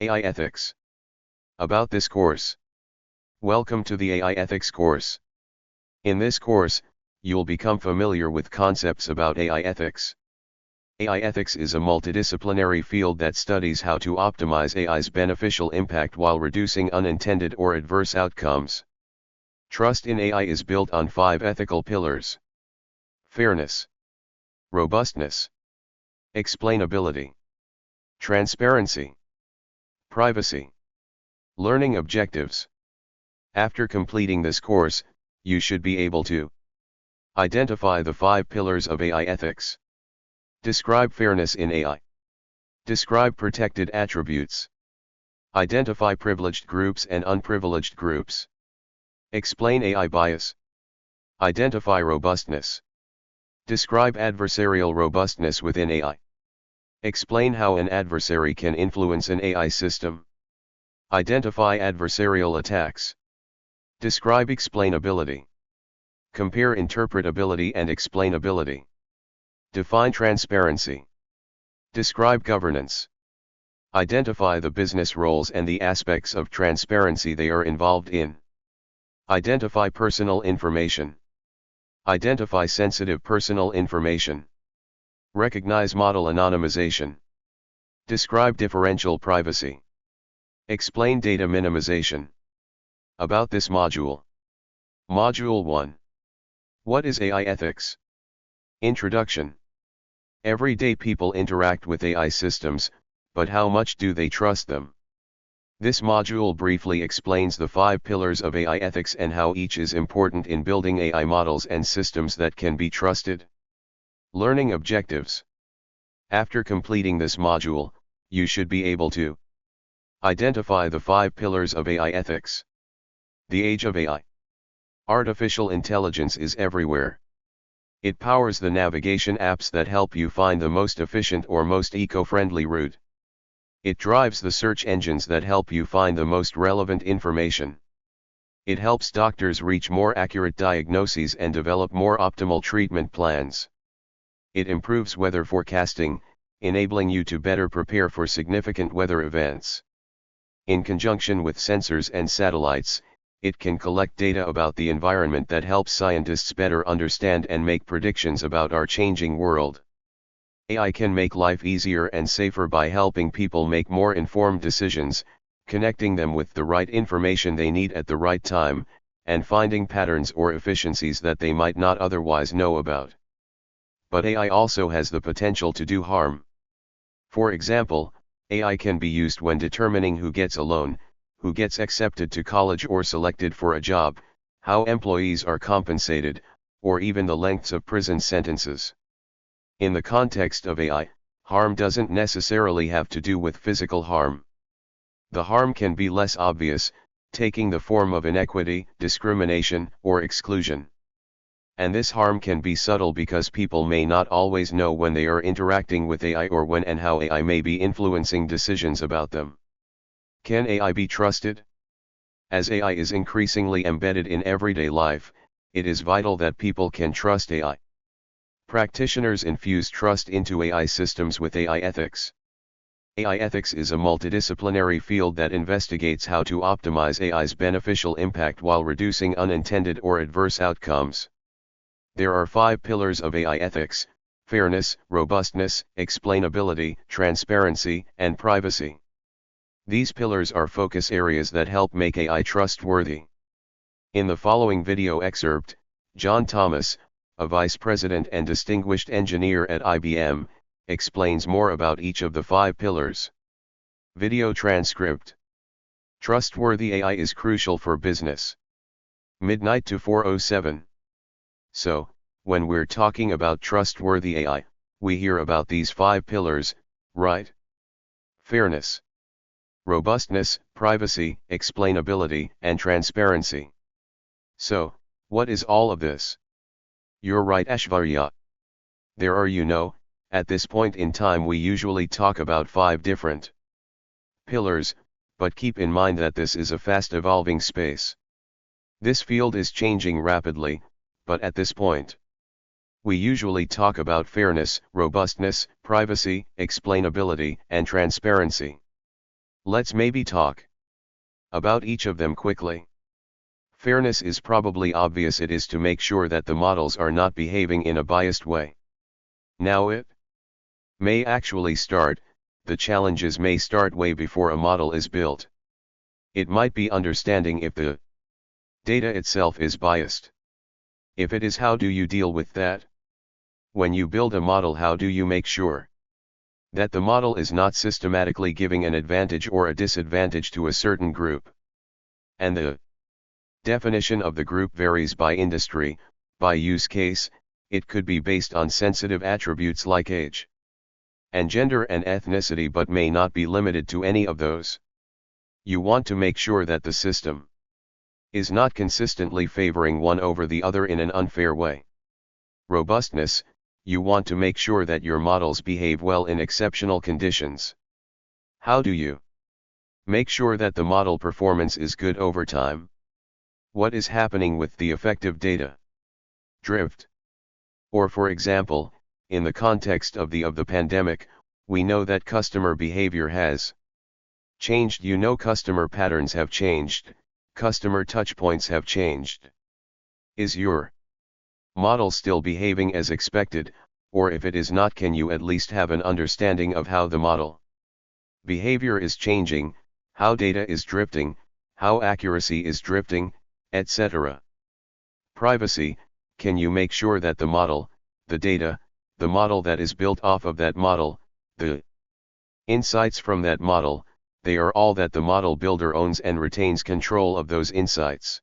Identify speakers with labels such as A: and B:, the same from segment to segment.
A: AI Ethics. About this course. Welcome to the AI Ethics course. In this course, you'll become familiar with concepts about AI ethics. AI ethics is a multidisciplinary field that studies how to optimize AI's beneficial impact while reducing unintended or adverse outcomes. Trust in AI is built on 5 ethical pillars: fairness, robustness, explainability, transparency, privacy, learning objectives. After completing this course, you should be able to identify the 5 pillars of AI ethics. Describe fairness in AI. Describe protected attributes. Identify privileged groups and unprivileged groups. Explain AI bias. Identify robustness. Describe adversarial robustness within AI. Explain how an adversary can influence an AI system. Identify adversarial attacks. Describe explainability. Compare interpretability and explainability. Define transparency. Describe governance. Identify the business roles and the aspects of transparency they are involved in. Identify personal information. Identify sensitive personal information. Recognize model anonymization. Describe differential privacy. Explain data minimization. About this module. Module 1. What is AI ethics? Introduction. Everyday people interact with AI systems, but how much do they trust them? This module briefly explains the 5 pillars of AI ethics and how each is important in building AI models and systems that can be trusted. Learning objectives. After completing this module, you should be able to identify the 5 pillars of AI ethics. The age of AI. Artificial intelligence is everywhere. It powers the navigation apps that help you find the most efficient or most eco-friendly route. It drives the search engines that help you find the most relevant information. It helps doctors reach more accurate diagnoses and develop more optimal treatment plans. It improves weather forecasting, enabling you to better prepare for significant weather events. In conjunction with sensors and satellites, it can collect data about the environment that helps scientists better understand and make predictions about our changing world. AI can make life easier and safer by helping people make more informed decisions, connecting them with the right information they need at the right time, and finding patterns or efficiencies that they might not otherwise know about. But AI also has the potential to do harm. For example, AI can be used when determining who gets a loan, who gets accepted to college or selected for a job, how employees are compensated, or even the lengths of prison sentences. In the context of AI, harm doesn't necessarily have to do with physical harm. The harm can be less obvious, taking the form of inequity, discrimination, or exclusion. And this harm can be subtle because people may not always know when they are interacting with AI or when and how AI may be influencing decisions about them. Can AI be trusted? As AI is increasingly embedded in everyday life, it is vital that people can trust AI. Practitioners infuse trust into AI systems with AI ethics. AI ethics is a multidisciplinary field that investigates how to optimize AI's beneficial impact while reducing unintended or adverse outcomes. There are 5 pillars of AI ethics: fairness, robustness, explainability, transparency, and privacy. These pillars are focus areas that help make AI trustworthy. In the following video excerpt, John Thomas, a vice president and distinguished engineer at IBM, explains more about each of the 5 pillars. Video transcript. Trustworthy AI is crucial for business. Midnight to 4:07. So, when we're talking about trustworthy AI, we hear about these 5 pillars, right? Fairness, robustness, privacy, explainability, and transparency. So, what is all of this? You're right, Aishwarya. There are, at this point in time we usually talk about 5 different pillars, but keep in mind that this is a fast evolving space. This field is changing rapidly, but at this point, we usually talk about fairness, robustness, privacy, explainability, and transparency. Let's maybe talk about each of them quickly. Fairness is probably obvious. It is to make sure that the models are not behaving in a biased way. Now it may actually start, the challenges may start way before a model is built. It might be understanding if the data itself is biased. If it is, how do you deal with that? When you build a model, how do you make sure that the model is not systematically giving an advantage or a disadvantage to a certain group? And the definition of the group varies by industry, by use case. It could be based on sensitive attributes like age and gender and ethnicity, but may not be limited to any of those. You want to make sure that the system is not consistently favoring one over the other in an unfair way. Robustness, you want to make sure that your models behave well in exceptional conditions. How do you make sure that the model performance is good over time? What is happening with the effective data drift? Or for example, in the context of the pandemic, we know that customer behavior has changed. Customer patterns have changed, customer touchpoints have changed. Is your model still behaving as expected, or if it is not, can you at least have an understanding of how the model behavior is changing, how data is drifting, how accuracy is drifting, etc. Privacy, can you make sure that the model, the data, the model that is built off of that model, the insights from that model, they are all that the model builder owns and retains control of those insights?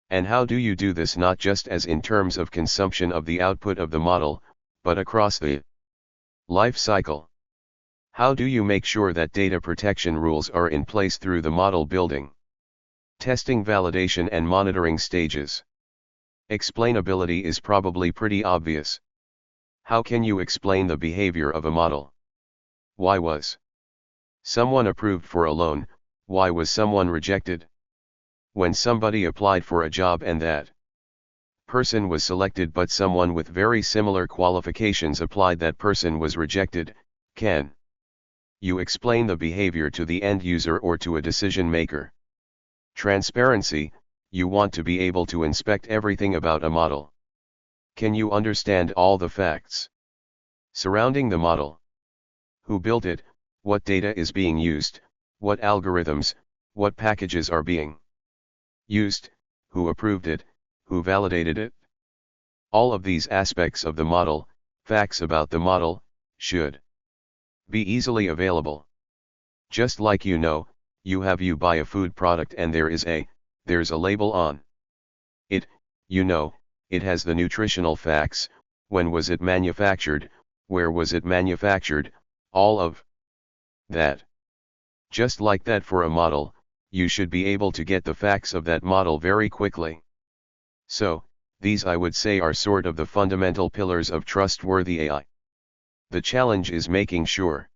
A: And how do you do this, not just as in terms of consumption of the output of the model, but across the life cycle? How do you make sure that data protection rules are in place through the model building, testing, validation and monitoring stages? Explainability is probably pretty obvious. How can you explain the behavior of a model? Why was someone approved for a loan? Why was someone rejected? When somebody applied for a job and that person was selected but someone with very similar qualifications applied, that person was rejected, can you explain the behavior to the end user or to a decision maker? Transparency, you want to be able to inspect everything about a model. Can you understand all the facts surrounding the model? Who built it? What data is being used? What algorithms, what packages are being used? Who approved it? Who validated it? All of these aspects of the model, facts about the model, should be easily available. Just like you buy a food product and there's a label on it, it has the nutritional facts, when was it manufactured, where was it manufactured, all of that. Just like that, for a model, you should be able to get the facts of that model very quickly. So, these I would say are sort of the fundamental pillars of trustworthy AI. The challenge is making sure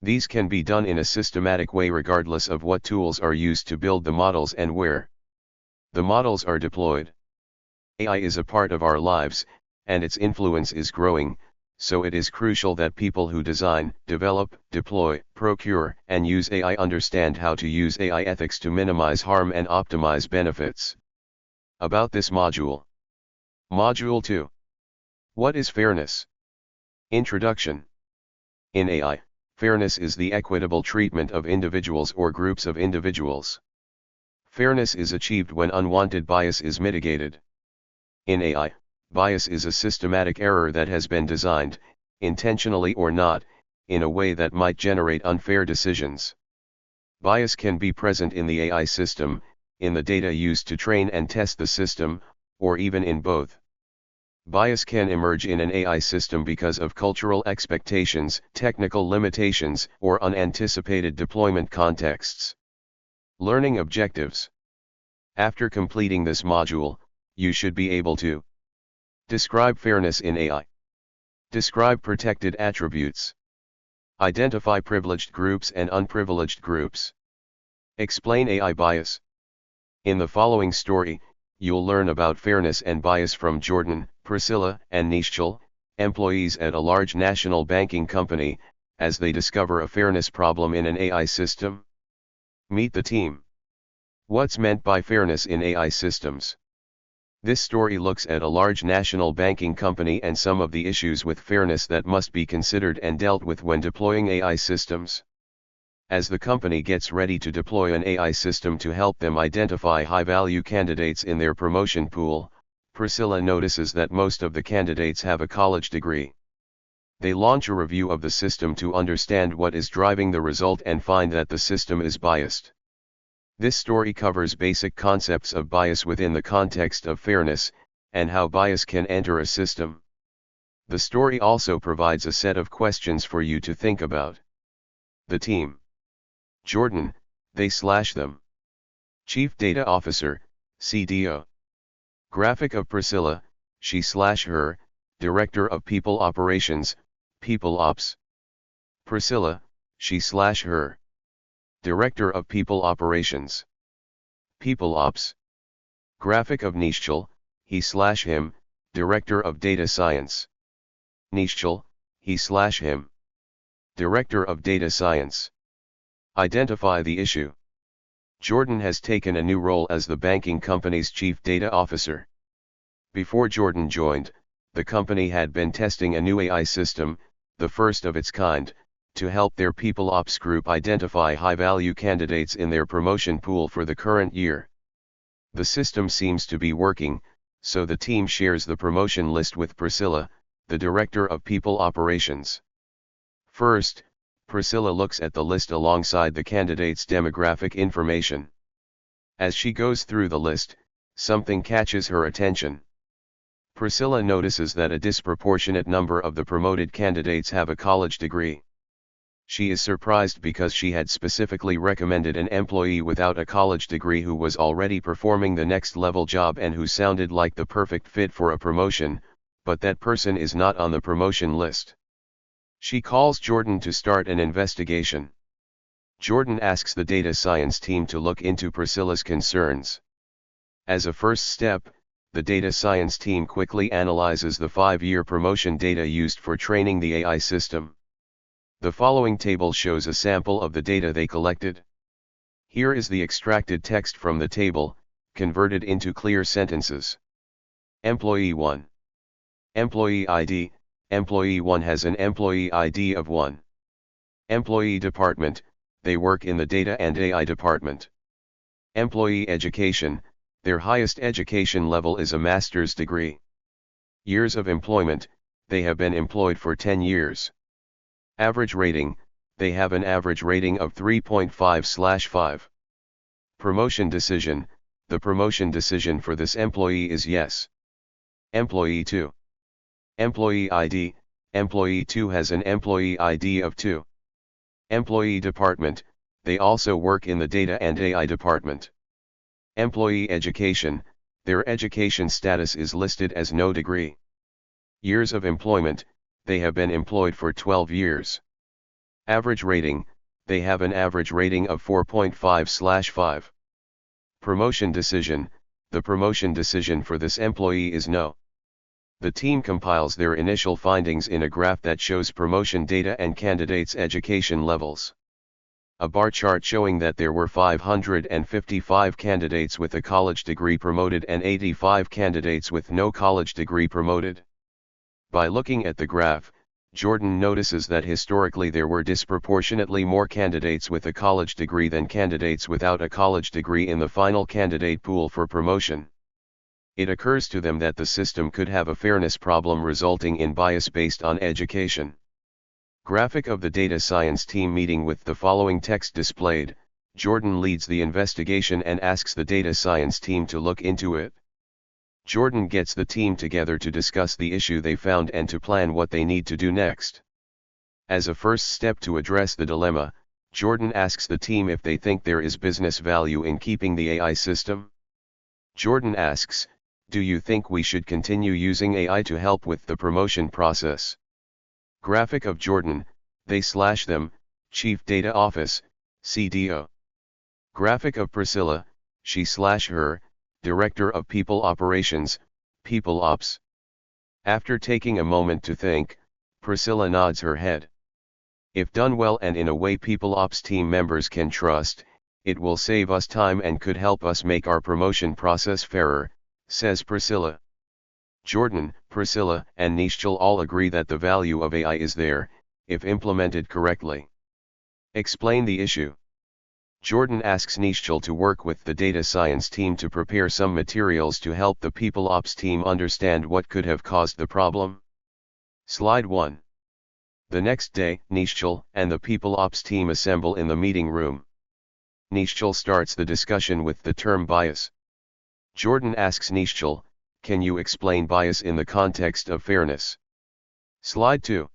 A: these can be done in a systematic way regardless of what tools are used to build the models and where the models are deployed. AI is a part of our lives, and its influence is growing, so it is crucial that people who design, develop, deploy, procure, and use AI understand how to use AI ethics to minimize harm and optimize benefits. About this module. Module 2. What is fairness? Introduction. In AI, fairness is the equitable treatment of individuals or groups of individuals. Fairness is achieved when unwanted bias is mitigated. In AI, bias is a systematic error that has been designed, intentionally or not, in a way that might generate unfair decisions. Bias can be present in the AI system, in the data used to train and test the system, or even in both. Bias can emerge in an AI system because of cultural expectations, technical limitations, or unanticipated deployment contexts. Learning objectives. After completing this module, you should be able to describe fairness in AI. Describe protected attributes. Identify privileged groups and unprivileged groups. Explain AI bias. In the following story, you'll learn about fairness and bias from Jordan, Priscilla, and Nishchel, employees at a large national banking company, as they discover a fairness problem in an AI system. Meet the team. What's meant by fairness in AI systems? This story looks at a large national banking company and some of the issues with fairness that must be considered and dealt with when deploying AI systems. As the company gets ready to deploy an AI system to help them identify high-value candidates in their promotion pool, Priscilla notices that most of the candidates have a college degree. They launch a review of the system to understand what is driving the result and find that the system is biased. This story covers basic concepts of bias within the context of fairness, and how bias can enter a system. The story also provides a set of questions for you to think about. The team. Jordan, they/them. Chief Data Officer, CDO. Graphic of Priscilla, she/her, Director of People Operations, People Ops. Priscilla, she/her. Director of People Operations. People Ops. Graphic of Nishchal, he/him, Director of Data Science. Nishchal, he/him. Director of Data Science. Identify the issue. Jordan has taken a new role as the banking company's Chief Data Officer. Before Jordan joined, the company had been testing a new AI system, the first of its kind, to help their People Ops group identify high-value candidates in their promotion pool for the current year. The system seems to be working, so the team shares the promotion list with Priscilla, the Director of People Operations. First, Priscilla looks at the list alongside the candidate's demographic information. As she goes through the list, something catches her attention. Priscilla notices that a disproportionate number of the promoted candidates have a college degree. She is surprised because she had specifically recommended an employee without a college degree who was already performing the next level job and who sounded like the perfect fit for a promotion, but that person is not on the promotion list. She calls Jordan to start an investigation. Jordan asks the data science team to look into Priscilla's concerns. As a first step, the data science team quickly analyzes the 5-year promotion data used for training the AI system. The following table shows a sample of the data they collected. Here is the extracted text from the table, converted into clear sentences. Employee 1. Employee ID, Employee 1 has an employee ID of 1. Employee department, they work in the data and AI department. Employee education, their highest education level is a master's degree. Years of employment, they have been employed for 10 years. Average rating, they have an average rating of 3.5/5. Promotion decision, the promotion decision for this employee is yes. Employee 2. Employee ID, Employee 2 has an employee ID of 2. Employee department, they also work in the data and AI department. Employee education, their education status is listed as no degree. Years of employment, they have been employed for 12 years. Average rating, they have an average rating of 4.5/5. Promotion decision, the promotion decision for this employee is no. The team compiles their initial findings in a graph that shows promotion data and candidates' education levels. A bar chart showing that there were 555 candidates with a college degree promoted and 85 candidates with no college degree promoted. By looking at the graph, Jordan notices that historically there were disproportionately more candidates with a college degree than candidates without a college degree in the final candidate pool for promotion. It occurs to them that the system could have a fairness problem resulting in bias based on education. Graphic of the data science team meeting with the following text displayed. Jordan leads the investigation and asks the data science team to look into it. Jordan gets the team together to discuss the issue they found and to plan what they need to do next. As a first step to address the dilemma, Jordan asks the team if they think there is business value in keeping the AI system. Jordan asks, "Do you think we should continue using AI to help with the promotion process?" Graphic of Jordan, they/them, Chief Data Office, CDO. Graphic of Priscilla, she/her, Director of People Operations, People Ops. After taking a moment to think, Priscilla nods her head. If done well and in a way People Ops team members can trust, It will save us time and could help us make our promotion process fairer, says Priscilla. Jordan, Priscilla, and Nishchal all agree that the value of AI is there, if implemented correctly. Explain the issue. Jordan asks Nishchal to work with the data science team to prepare some materials to help the people ops team understand what could have caused the problem. Slide 1. The next day, Nishchal and the people ops team assemble in the meeting room. Nishchal starts the discussion with the term bias. Jordan asks Nishchal, can you explain bias in the context of fairness? Slide 2.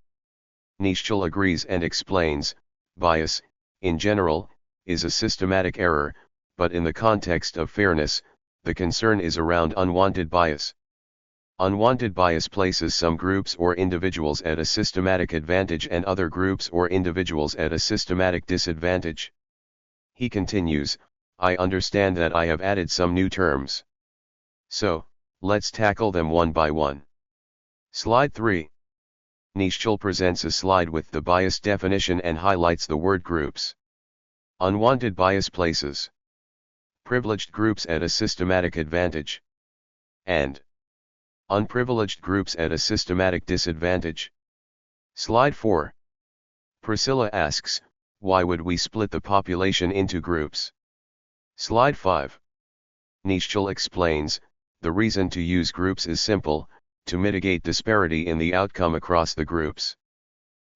A: Nishchal agrees and explains, bias, in general, is a systematic error, but in the context of fairness, the concern is around unwanted bias. Unwanted bias places some groups or individuals at a systematic advantage and other groups or individuals at a systematic disadvantage. He continues, I understand that I have added some new terms. So, let's tackle them one by one. Slide 3. Nishchal presents a slide with the bias definition and highlights the word groups. Unwanted bias places privileged groups at a systematic advantage, and unprivileged groups at a systematic disadvantage. Slide 4. Priscilla asks, why would we split the population into groups? Slide 5. Nishchal explains, the reason to use groups is simple, to mitigate disparity in the outcome across the groups.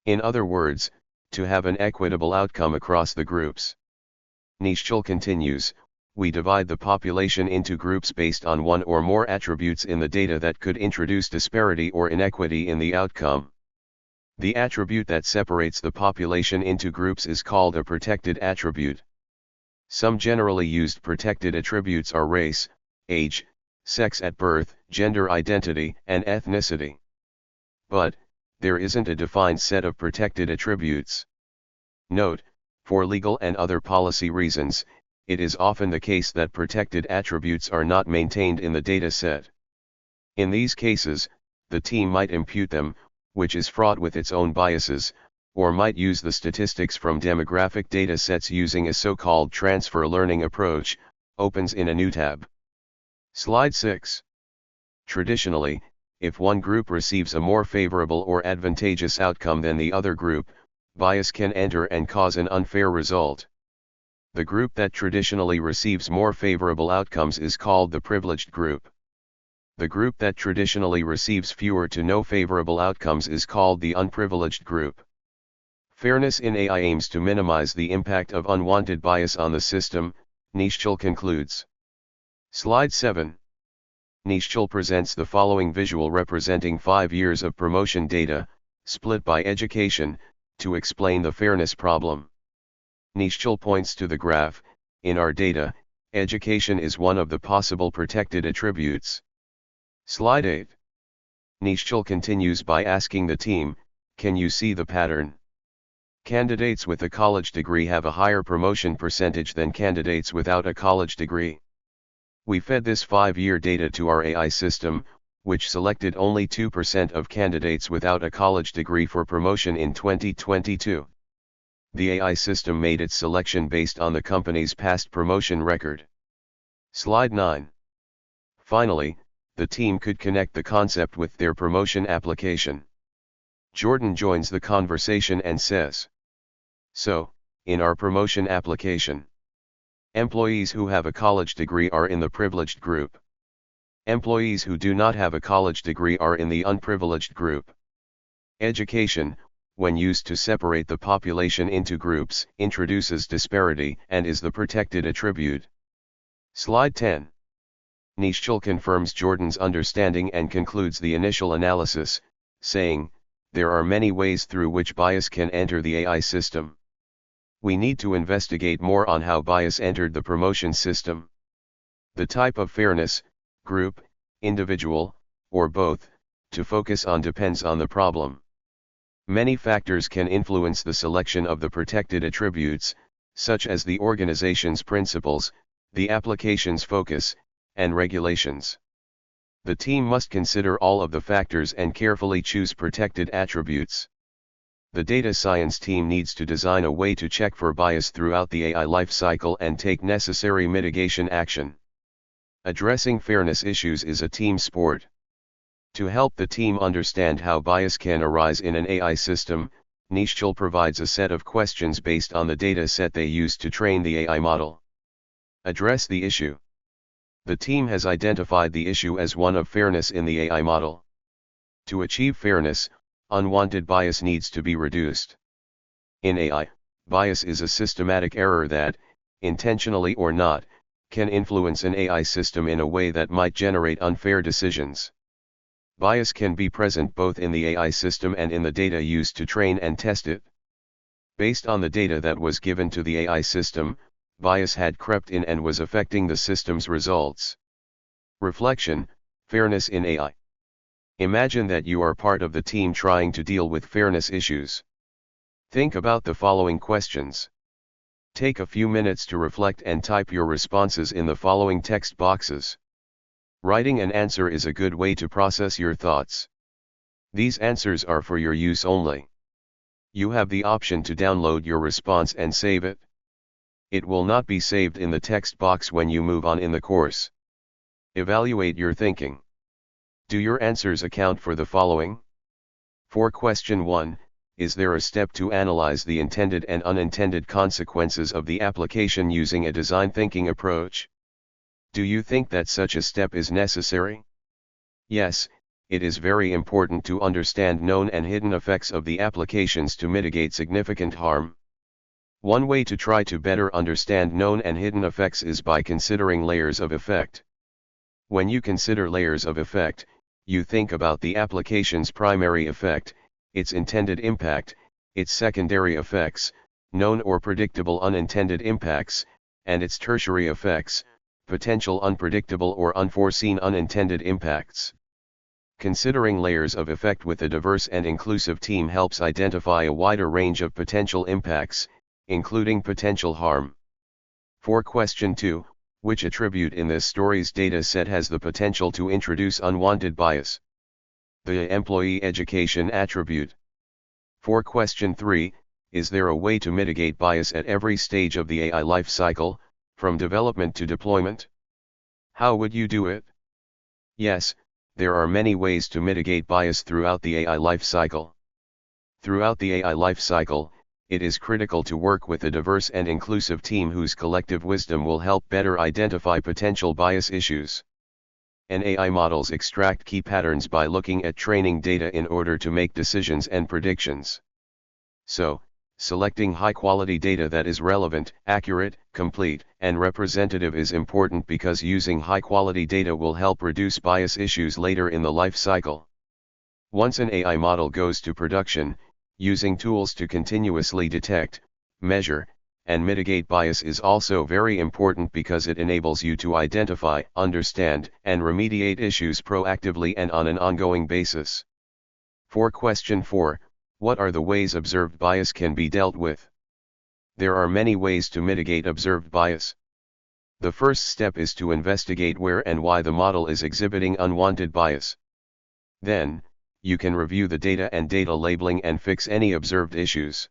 A: In other words, to have an equitable outcome across the groups. Nishchal continues, we divide the population into groups based on one or more attributes in the data that could introduce disparity or inequity in the outcome. The attribute that separates the population into groups is called a protected attribute. Some generally used protected attributes are race, age, sex at birth, gender identity, and ethnicity. But, there isn't a defined set of protected attributes. Note, for legal and other policy reasons, it is often the case that protected attributes are not maintained in the data set. In these cases, the team might impute them, which is fraught with its own biases, or might use the statistics from demographic data sets using a so-called transfer learning approach, opens in a new tab. Slide 6. Traditionally, if one group receives a more favorable or advantageous outcome than the other group, bias can enter and cause an unfair result. The group that traditionally receives more favorable outcomes is called the privileged group. The group that traditionally receives fewer to no favorable outcomes is called the unprivileged group. Fairness in AI aims to minimize the impact of unwanted bias on the system, Nishchal concludes. Slide 7. Nishchal presents the following visual representing 5 years of promotion data, split by education, to explain the fairness problem. Nishchal points to the graph, in our data, education is one of the possible protected attributes. Slide 8. Nishchal continues by asking the team, can you see the pattern? Candidates with a college degree have a higher promotion percentage than candidates without a college degree. We fed this 5-year data to our AI system, which selected only 2% of candidates without a college degree for promotion in 2022. The AI system made its selection based on the company's past promotion record. Slide 9. Finally, the team could connect the concept with their promotion application. Jordan joins the conversation and says, so, in our promotion application, employees who have a college degree are in the privileged group. Employees who do not have a college degree are in the unprivileged group. Education, when used to separate the population into groups, introduces disparity and is the protected attribute. Slide 10. Nishchal confirms Jordan's understanding and concludes the initial analysis, saying, there are many ways through which bias can enter the AI system. We need to investigate more on how bias entered the promotion system. The type of fairness, group, individual, or both, to focus on depends on the problem. Many factors can influence the selection of the protected attributes, such as the organization's principles, the application's focus, and regulations. The team must consider all of the factors and carefully choose protected attributes. The data science team needs to design a way to check for bias throughout the AI lifecycle and take necessary mitigation action. Addressing fairness issues is a team sport. To help the team understand how bias can arise in an AI system, Nishchel provides a set of questions based on the data set they used to train the AI model. Address the issue. The team has identified the issue as one of fairness in the AI model. To achieve fairness, unwanted bias needs to be reduced. In AI, bias is a systematic error that, intentionally or not, can influence an AI system in a way that might generate unfair decisions. Bias can be present both in the AI system and in the data used to train and test it. Based on the data that was given to the AI system, bias had crept in and was affecting the system's results. Reflection: fairness in AI. Imagine that you are part of the team trying to deal with fairness issues. Think about the following questions. Take a few minutes to reflect and type your responses in the following text boxes. Writing an answer is a good way to process your thoughts. These answers are for your use only. You have the option to download your response and save it. It will not be saved in the text box when you move on in the course. Evaluate your thinking. Do your answers account for the following? For question 1, is there a step to analyze the intended and unintended consequences of the application using a design thinking approach? Do you think that such a step is necessary? Yes, it is very important to understand known and hidden effects of the applications to mitigate significant harm. One way to try to better understand known and hidden effects is by considering layers of effect. When you consider layers of effect, you think about the application's primary effect, its intended impact, its secondary effects, known or predictable unintended impacts, and its tertiary effects, potential unpredictable or unforeseen unintended impacts. Considering layers of effect with a diverse and inclusive team helps identify a wider range of potential impacts, including potential harm. For question 2, which attribute in this story's data set has the potential to introduce unwanted bias? The employee education attribute. For question 3, is there a way to mitigate bias at every stage of the AI life cycle, from development to deployment? How would you do it? Yes, there are many ways to mitigate bias throughout the AI life cycle. Throughout the AI life cycle, it is critical to work with a diverse and inclusive team whose collective wisdom will help better identify potential bias issues. And AI models extract key patterns by looking at training data in order to make decisions and predictions. So, selecting high-quality data that is relevant, accurate, complete, and representative is important because using high-quality data will help reduce bias issues later in the life cycle. Once an AI model goes to production, using tools to continuously detect, measure, and mitigate bias is also very important because it enables you to identify, understand, and remediate issues proactively and on an ongoing basis. For question 4, what are the ways observed bias can be dealt with? There are many ways to mitigate observed bias. The first step is to investigate where and why the model is exhibiting unwanted bias. Then, you can review the data and data labeling and fix any observed issues.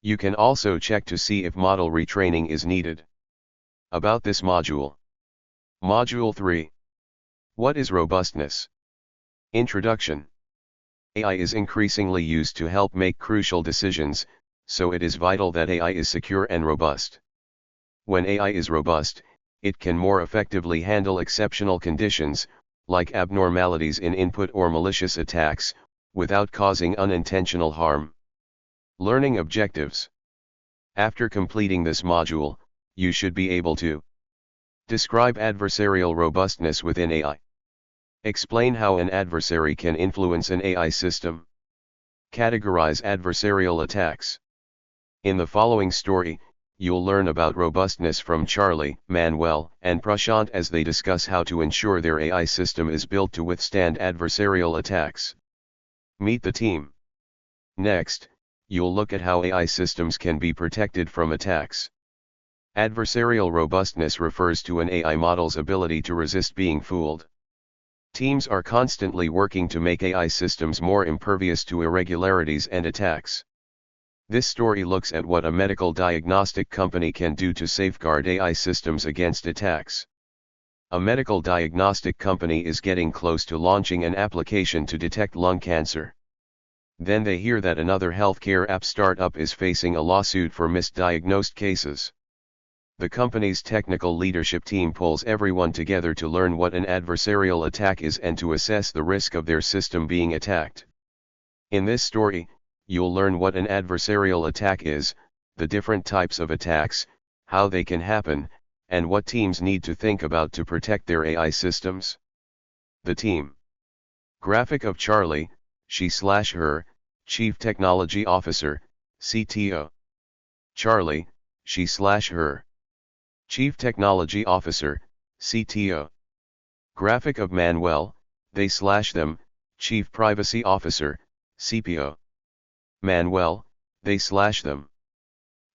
A: You can also check to see if model retraining is needed. About this module. Module 3. What is robustness? Introduction. AI is increasingly used to help make crucial decisions, so it is vital that AI is secure and robust. When AI is robust, it can more effectively handle exceptional conditions, like abnormalities in input or malicious attacks, without causing unintentional harm. Learning objectives. After completing this module, you should be able to describe adversarial robustness within AI. Explain how an adversary can influence an AI system. Categorize adversarial attacks. In the following story, you'll learn about robustness from Charlie, Manuel, and Prashant as they discuss how to ensure their AI system is built to withstand adversarial attacks. Meet the team. Next, you'll look at how AI systems can be protected from attacks. Adversarial robustness refers to an AI model's ability to resist being fooled. Teams are constantly working to make AI systems more impervious to irregularities and attacks. This story looks at what a medical diagnostic company can do to safeguard AI systems against attacks. A medical diagnostic company is getting close to launching an application to detect lung cancer. Then they hear that another healthcare app startup is facing a lawsuit for misdiagnosed cases. The company's technical leadership team pulls everyone together to learn what an adversarial attack is and to assess the risk of their system being attacked. In this story, you'll learn what an adversarial attack is, the different types of attacks, how they can happen, and what teams need to think about to protect their AI systems. The team. Graphic of Charlie, she/her, Chief Technology Officer, CTO. Charlie, she/her. Chief Technology Officer, CTO. Graphic of Manuel, they/them, Chief Privacy Officer, CPO. Manuel, they/them.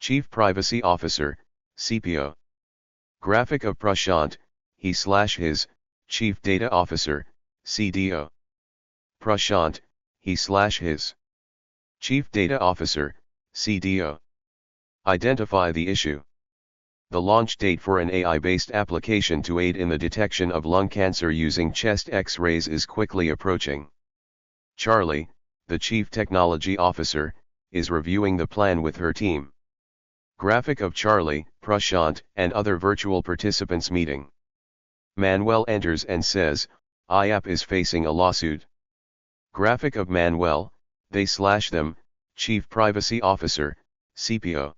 A: Chief Privacy Officer, CPO. Graphic of Prashant, he/his, Chief Data Officer, CDO. Prashant, he/his. Chief Data Officer, CDO. Identify the issue. The launch date for an AI-based application to aid in the detection of lung cancer using chest X-rays is quickly approaching. Charlie, the Chief Technology Officer, is reviewing the plan with her team. Graphic of Charlie, Prashant, and other virtual participants meeting. Manuel enters and says, IAP is facing a lawsuit. Graphic of Manuel, they/them, Chief Privacy Officer, CPO.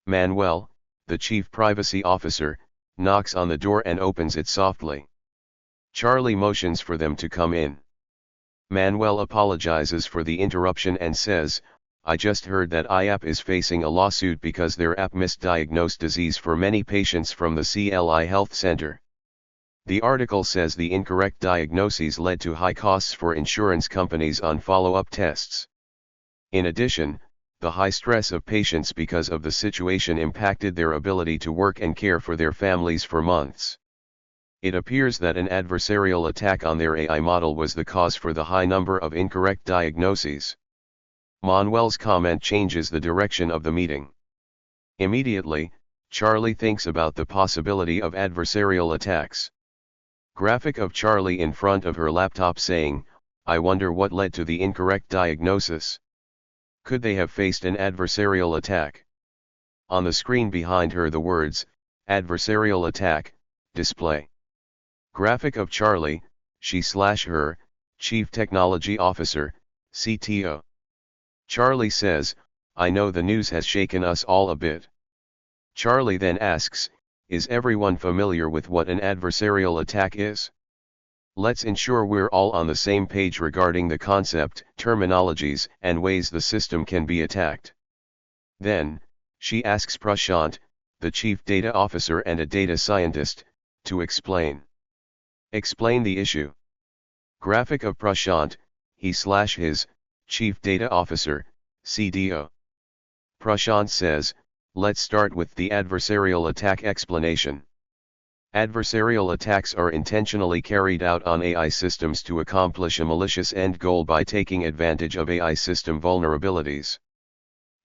A: Manuel, the Chief Privacy Officer, knocks on the door and opens it softly. Charlie motions for them to come in. Manuel apologizes for the interruption and says, I just heard that IAP is facing a lawsuit because their app misdiagnosed disease for many patients from the CLI Health Center. The article says the incorrect diagnoses led to high costs for insurance companies on follow-up tests. In addition, the high stress of patients because of the situation impacted their ability to work and care for their families for months. It appears that an adversarial attack on their AI model was the cause for the high number of incorrect diagnoses. Manuel's comment changes the direction of the meeting. Immediately, Charlie thinks about the possibility of adversarial attacks. Graphic of Charlie in front of her laptop saying, I wonder what led to the incorrect diagnosis. Could they have faced an adversarial attack? On the screen behind her the words, adversarial attack, display. Graphic of Charlie, she/her, Chief Technology Officer, CTO. Charlie says, I know the news has shaken us all a bit. Charlie then asks, is everyone familiar with what an adversarial attack is? Let's ensure we're all on the same page regarding the concept, terminologies, and ways the system can be attacked. Then, she asks Prashant, the Chief Data Officer and a data scientist, to explain. Explain the issue. Graphic of Prashant, he/his, Chief Data Officer, CDO. Prashant says, let's start with the adversarial attack explanation. Adversarial attacks are intentionally carried out on AI systems to accomplish a malicious end goal by taking advantage of AI system vulnerabilities.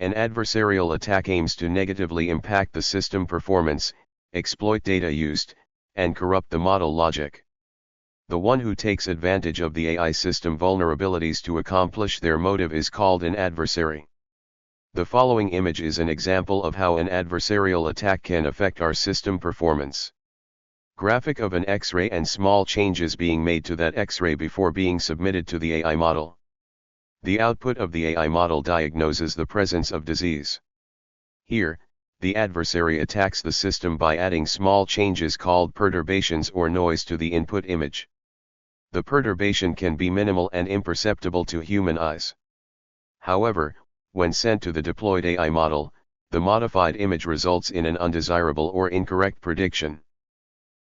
A: An adversarial attack aims to negatively impact the system performance, exploit data used, and corrupt the model logic. The one who takes advantage of the AI system vulnerabilities to accomplish their motive is called an adversary. The following image is an example of how an adversarial attack can affect our system performance. Graphic of an X-ray and small changes being made to that X-ray before being submitted to the AI model. The output of the AI model diagnoses the presence of disease. Here, the adversary attacks the system by adding small changes called perturbations or noise to the input image. The perturbation can be minimal and imperceptible to human eyes. However, when sent to the deployed AI model, the modified image results in an undesirable or incorrect prediction.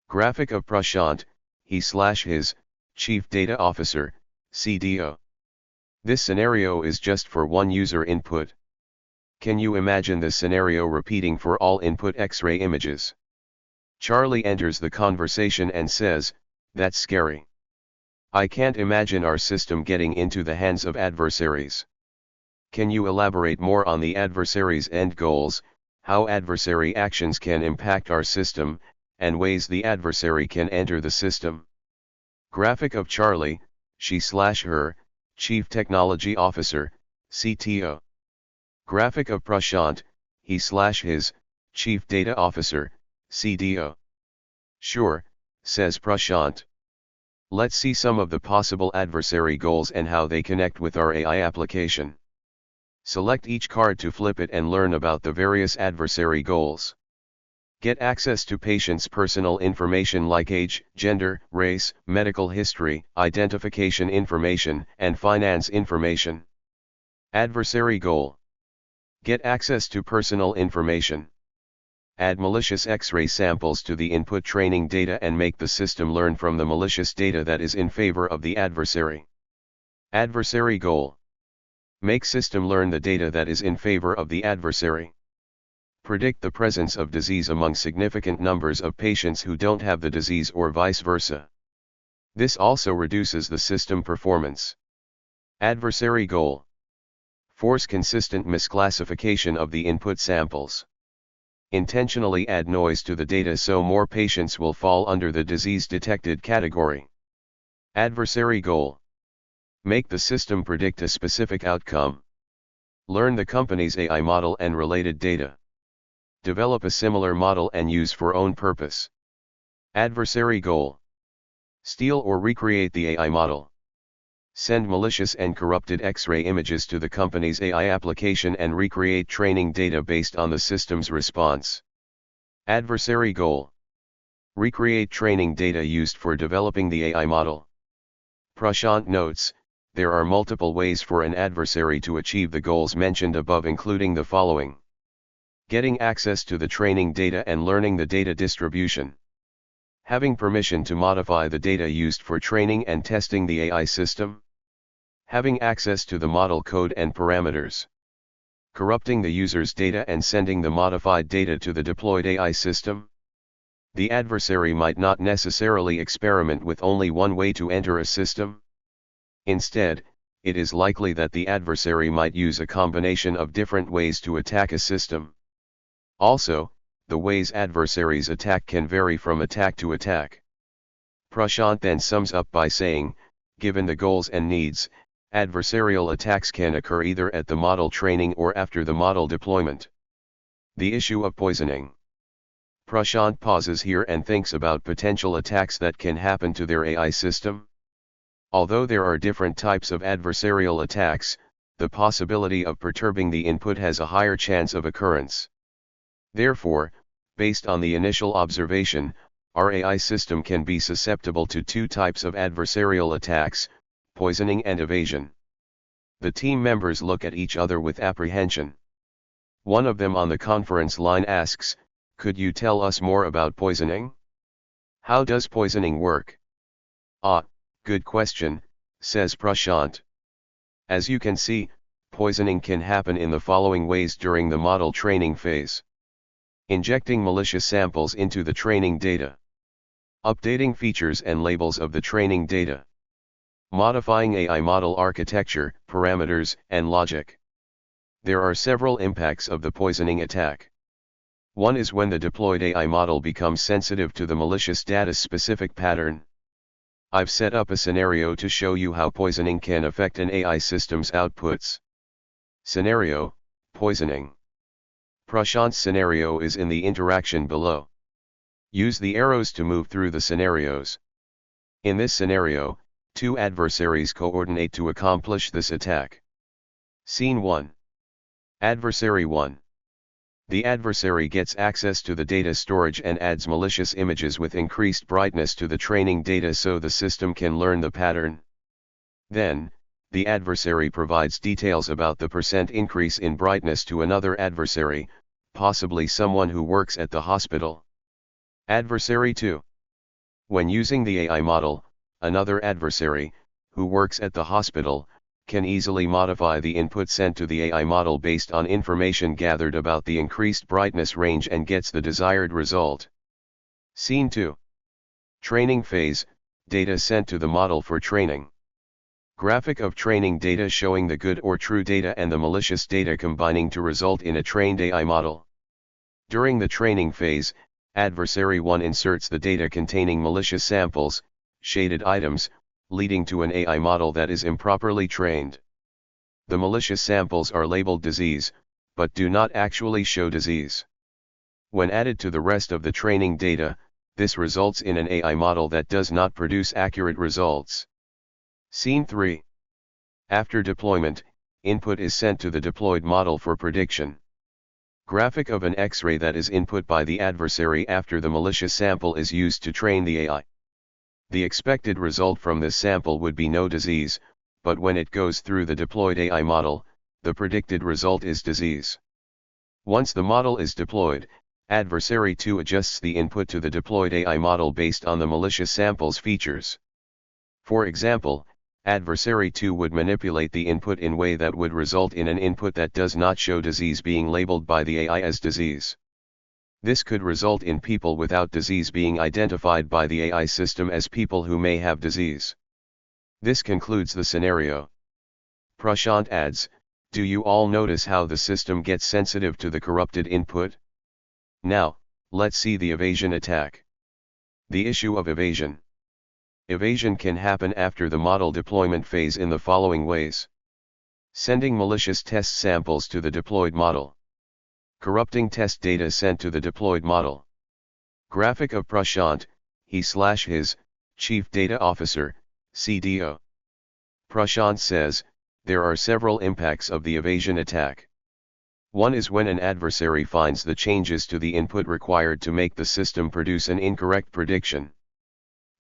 A: Graphic of Prashant, he/his, Chief Data Officer, CDO. This scenario is just for one user input. Can you imagine this scenario repeating for all input X-ray images? Charlie enters the conversation and says, that's scary. I can't imagine our system getting into the hands of adversaries. Can you elaborate more on the adversary's end goals, how adversary actions can impact our system, and ways the adversary can enter the system? Graphic of Charlie, she/her, Chief Technology Officer, CTO. Graphic of Prashant, he/his, Chief Data Officer, CDO. Sure, says Prashant. Let's see some of the possible adversary goals and how they connect with our AI application. Select each card to flip it and learn about the various adversary goals. Get access to patients' personal information like age, gender, race, medical history, identification information, and finance information. Adversary goal. Get access to personal information. Add malicious X-ray samples to the input training data and make the system learn from the malicious data that is in favor of the adversary. Adversary goal. Make system learn the data that is in favor of the adversary. Predict the presence of disease among significant numbers of patients who don't have the disease or vice versa. This also reduces the system performance. Adversary goal. Force consistent misclassification of the input samples. Intentionally add noise to the data so more patients will fall under the disease detected category. Adversary goal. Make the system predict a specific outcome. Learn the company's AI model and related data. Develop a similar model and use for own purpose. Adversary goal. Steal or recreate the AI model. Send malicious and corrupted X-ray images to the company's AI application and recreate training data based on the system's response. Adversary goal. Recreate training data used for developing the AI model. Prashant notes, there are multiple ways for an adversary to achieve the goals mentioned above, including the following. Getting access to the training data and learning the data distribution. Having permission to modify the data used for training and testing the AI system. Having access to the model code and parameters. Corrupting the user's data and sending the modified data to the deployed AI system. The adversary might not necessarily experiment with only one way to enter a system. Instead, it is likely that the adversary might use a combination of different ways to attack a system. Also, the ways adversaries attack can vary from attack to attack. Prashant then sums up by saying, given the goals and needs, adversarial attacks can occur either at the model training or after the model deployment. The issue of poisoning. Prashant pauses here and thinks about potential attacks that can happen to their AI system. Although there are different types of adversarial attacks, the possibility of perturbing the input has a higher chance of occurrence. Therefore, based on the initial observation, our AI system can be susceptible to two types of adversarial attacks, poisoning and evasion. The team members look at each other with apprehension. One of them on the conference line asks, "Could you tell us more about poisoning? How does poisoning work?" Good question, says Prashant. As you can see, poisoning can happen in the following ways during the model training phase. Injecting malicious samples into the training data. Updating features and labels of the training data. Modifying AI model architecture, parameters, and logic. There are several impacts of the poisoning attack. One is when the deployed AI model becomes sensitive to the malicious data's specific pattern. I've set up a scenario to show you how poisoning can affect an AI system's outputs. Scenario: poisoning. Prashant's scenario is in the interaction below. Use the arrows to move through the scenarios. In this scenario, two adversaries coordinate to accomplish this attack. Scene 1. Adversary 1. The adversary gets access to the data storage and adds malicious images with increased brightness to the training data so the system can learn the pattern. Then, the adversary provides details about the % increase in brightness to another adversary, possibly someone who works at the hospital. Adversary 2. When using the AI model, another adversary, who works at the hospital, can easily modify the input sent to the AI model based on information gathered about the increased brightness range and gets the desired result. Scene 2. Training phase, data sent to the model for training. Graphic of training data showing the good or true data and the malicious data combining to result in a trained AI model. During the training phase, adversary 1 inserts the data containing malicious samples, shaded items, leading to an AI model that is improperly trained. The malicious samples are labeled disease, but do not actually show disease. When added to the rest of the training data, this results in an AI model that does not produce accurate results. Scene 3. After deployment, input is sent to the deployed model for prediction. Graphic of an X-ray that is input by the adversary after the malicious sample is used to train the AI. The expected result from this sample would be no disease, but when it goes through the deployed AI model, the predicted result is disease. Once the model is deployed, adversary 2 adjusts the input to the deployed AI model based on the malicious sample's features. For example, adversary 2 would manipulate the input in a way that would result in an input that does not show disease being labeled by the AI as disease. This could result in people without disease being identified by the AI system as people who may have disease. This concludes the scenario. Prashant adds, do you all notice how the system gets sensitive to the corrupted input? Now, let's see the evasion attack. The issue of evasion. Evasion can happen after the model deployment phase in the following ways. Sending malicious test samples to the deployed model. Corrupting test data sent to the deployed model. Graphic of Prashant, he/his, Chief Data Officer, CDO. Prashant says, there are several impacts of the evasion attack. One is when an adversary finds the changes to the input required to make the system produce an incorrect prediction.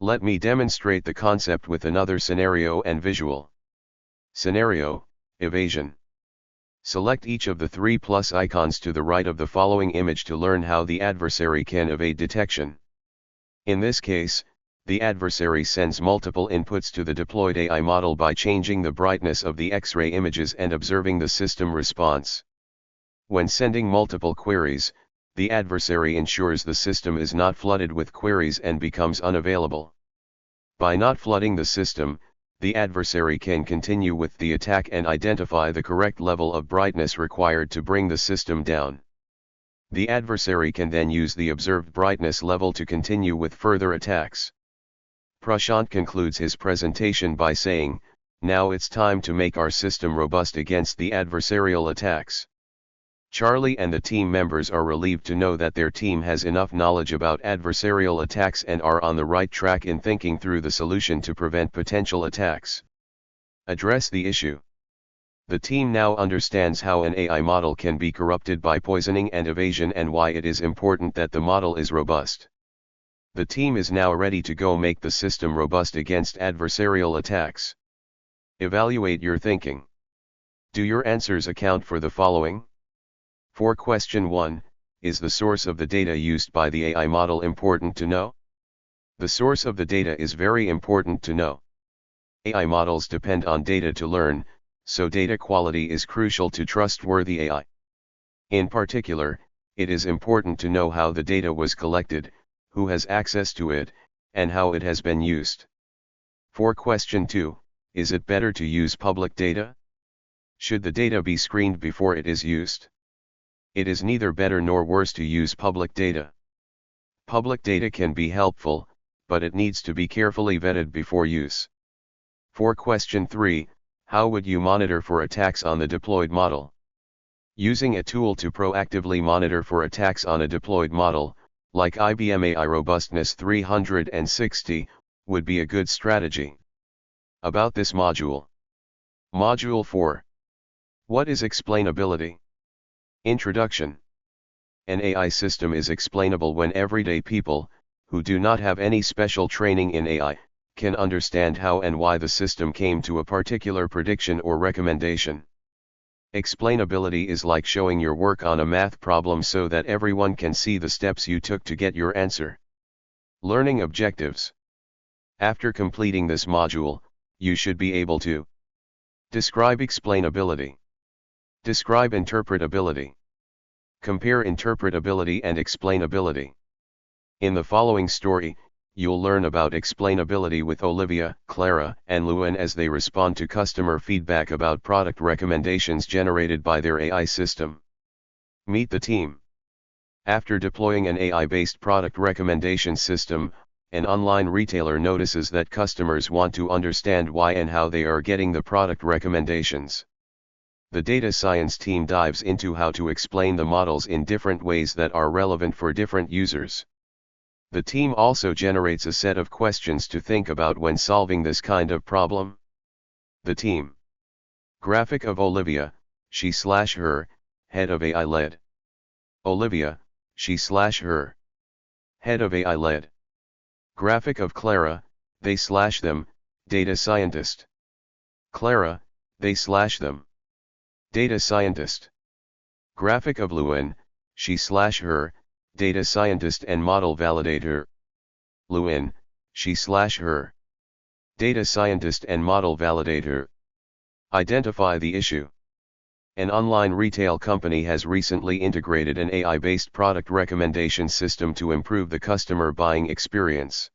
A: Let me demonstrate the concept with another scenario and visual. Scenario, evasion. Select each of the 3 plus icons to the right of the following image to learn how the adversary can evade detection. In this case, the adversary sends multiple inputs to the deployed AI model by changing the brightness of the X-ray images and observing the system response. When sending multiple queries, the adversary ensures the system is not flooded with queries and becomes unavailable. By not flooding the system, the adversary can continue with the attack and identify the correct level of brightness required to bring the system down. The adversary can then use the observed brightness level to continue with further attacks. Prashant concludes his presentation by saying, now it's time to make our system robust against the adversarial attacks. Charlie and the team members are relieved to know that their team has enough knowledge about adversarial attacks and are on the right track in thinking through the solution to prevent potential attacks. Address the issue. The team now understands how an AI model can be corrupted by poisoning and evasion and why it is important that the model is robust. The team is now ready to go make the system robust against adversarial attacks. Evaluate your thinking. Do your answers account for the following? For question 1, is the source of the data used by the AI model important to know? The source of the data is very important to know. AI models depend on data to learn, so data quality is crucial to trustworthy AI. In particular, it is important to know how the data was collected, who has access to it, and how it has been used. For question 2, is it better to use public data? Should the data be screened before it is used? It is neither better nor worse to use public data. Public data can be helpful, but it needs to be carefully vetted before use. For question 3, how would you monitor for attacks on the deployed model? Using a tool to proactively monitor for attacks on a deployed model, like IBM AI Robustness 360, would be a good strategy. About this module. Module 4. What is explainability? Introduction. An AI system is explainable when everyday people, who do not have any special training in AI, can understand how and why the system came to a particular prediction or recommendation. Explainability is like showing your work on a math problem so that everyone can see the steps you took to get your answer. Learning objectives. After completing this module, you should be able to describe explainability. Describe interpretability. Compare interpretability and explainability. In the following story, you'll learn about explainability with Olivia, Clara, and Luan as they respond to customer feedback about product recommendations generated by their AI system. Meet the team. After deploying an AI-based product recommendation system, an online retailer notices that customers want to understand why and how they are getting the product recommendations. The data science team dives into how to explain the models in different ways that are relevant for different users. The team also generates a set of questions to think about when solving this kind of problem. The team. Graphic of Olivia, she/her, head of AI lead. Olivia, she/her, head of AI lead. Graphic of Clara, they/them, data scientist. Clara, they/them, data scientist. Graphic of Luan, she/her, data scientist and model validator. Luan, she/her, data scientist and model validator. Identify the issue. An online retail company has recently integrated an AI-based product recommendation system to improve the customer buying experience.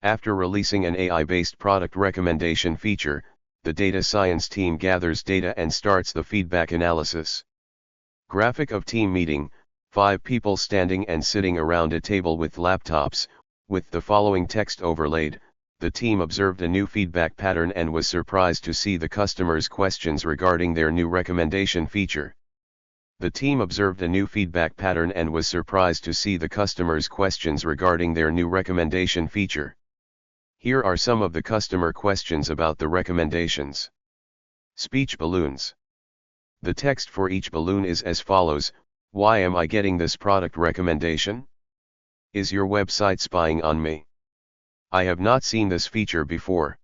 A: After releasing an AI-based product recommendation feature, the data science team gathers data and starts the feedback analysis. Graphic of team meeting, 5 people standing and sitting around a table with laptops, with the following text overlaid. The team observed a new feedback pattern and was surprised to see the customer's questions regarding their new recommendation feature. The team observed a new feedback pattern and was surprised to see the customer's questions regarding their new recommendation feature. Here are some of the customer questions about the recommendations. Speech balloons. The text for each balloon is as follows: why am I getting this product recommendation? Is your website spying on me? I have not seen this feature before.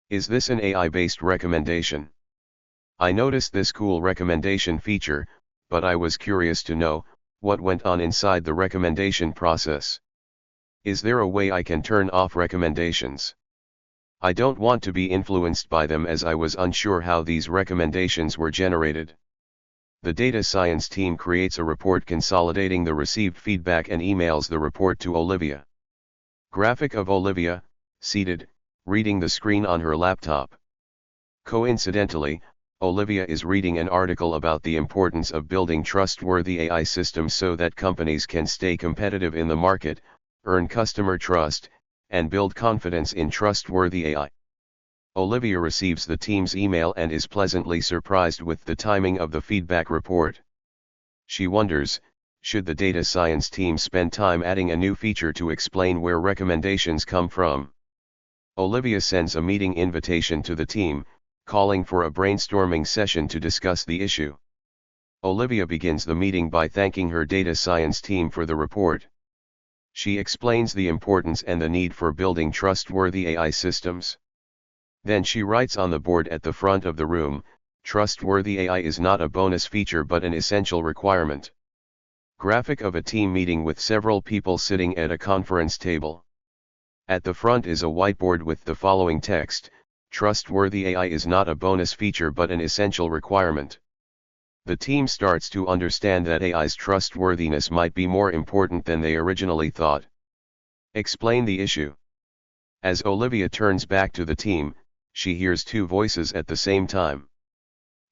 A: Is this an AI-based recommendation? I noticed this cool recommendation feature, but I was curious to know what went on inside the recommendation process. Is there a way I can turn off recommendations? I don't want to be influenced by them as I was unsure how these recommendations were generated. The data science team creates a report consolidating the received feedback and emails the report to Olivia. Graphic of Olivia, seated, reading the screen on her laptop. Coincidentally, Olivia is reading an article about the importance of building trustworthy AI systems so that companies can stay competitive in the market, earn customer trust, and build confidence in trustworthy AI. Olivia receives the team's email and is pleasantly surprised with the timing of the feedback report. She wonders, should the data science team spend time adding a new feature to explain where recommendations come from? Olivia sends a meeting invitation to the team, calling for a brainstorming session to discuss the issue. Olivia begins the meeting by thanking her data science team for the report. She explains the importance and the need for building trustworthy AI systems. Then she writes on the board at the front of the room, trustworthy AI is not a bonus feature but an essential requirement. Graphic of a team meeting with several people sitting at a conference table. At the front is a whiteboard with the following text: trustworthy AI is not a bonus feature but an essential requirement. The team starts to understand that AI's trustworthiness might be more important than they originally thought. Explain the issue. As Olivia turns back to the team, she hears 2 voices at the same time.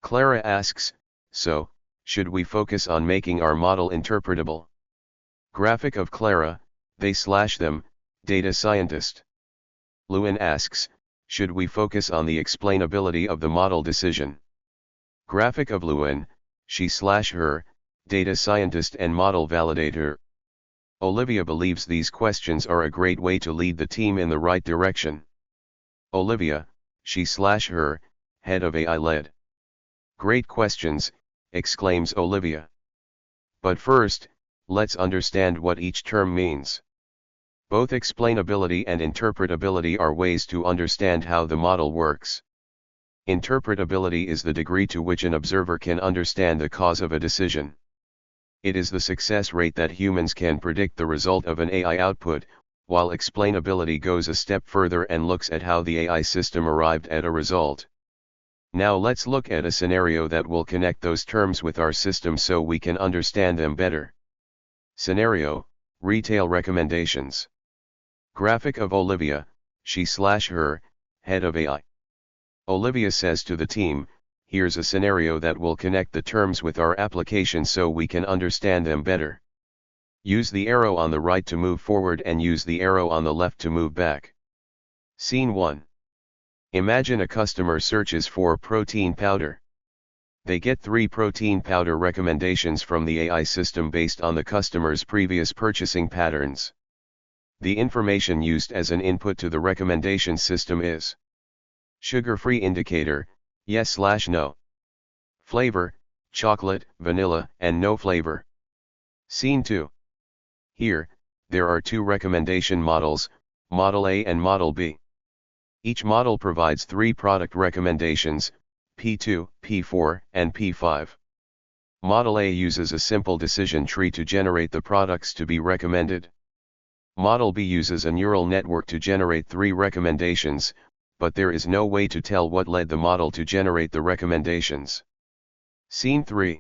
A: Clara asks, so, should we focus on making our model interpretable? Graphic of Clara, they/them, data scientist. Luan asks, should we focus on the explainability of the model decision? Graphic of Luan, she/her, data scientist and model validator. Olivia believes these questions are a great way to lead the team in the right direction. Olivia, she/her, head of AI lead. Great questions, exclaims Olivia. But first, let's understand what each term means. Both explainability and interpretability are ways to understand how the model works. Interpretability is the degree to which an observer can understand the cause of a decision. It is the success rate that humans can predict the result of an AI output, while explainability goes a step further and looks at how the AI system arrived at a result. Now let's look at a scenario that will connect those terms with our system so we can understand them better. Scenario: retail recommendations. Graphic of Olivia, she/her, head of AI. Olivia says to the team, here's a scenario that will connect the terms with our application so we can understand them better. Use the arrow on the right to move forward and use the arrow on the left to move back. Scene 1. Imagine a customer searches for protein powder. They get 3 protein powder recommendations from the AI system based on the customer's previous purchasing patterns. The information used as an input to the recommendation system is: sugar-free indicator, yes/no. Flavor, chocolate, vanilla, and no flavor. Scene 2. Here, there are 2 recommendation models, Model A and Model B. Each model provides 3 product recommendations, P2, P4, and P5. Model A uses a simple decision tree to generate the products to be recommended. Model B uses a neural network to generate 3 recommendations, but there is no way to tell what led the model to generate the recommendations. Scene 3.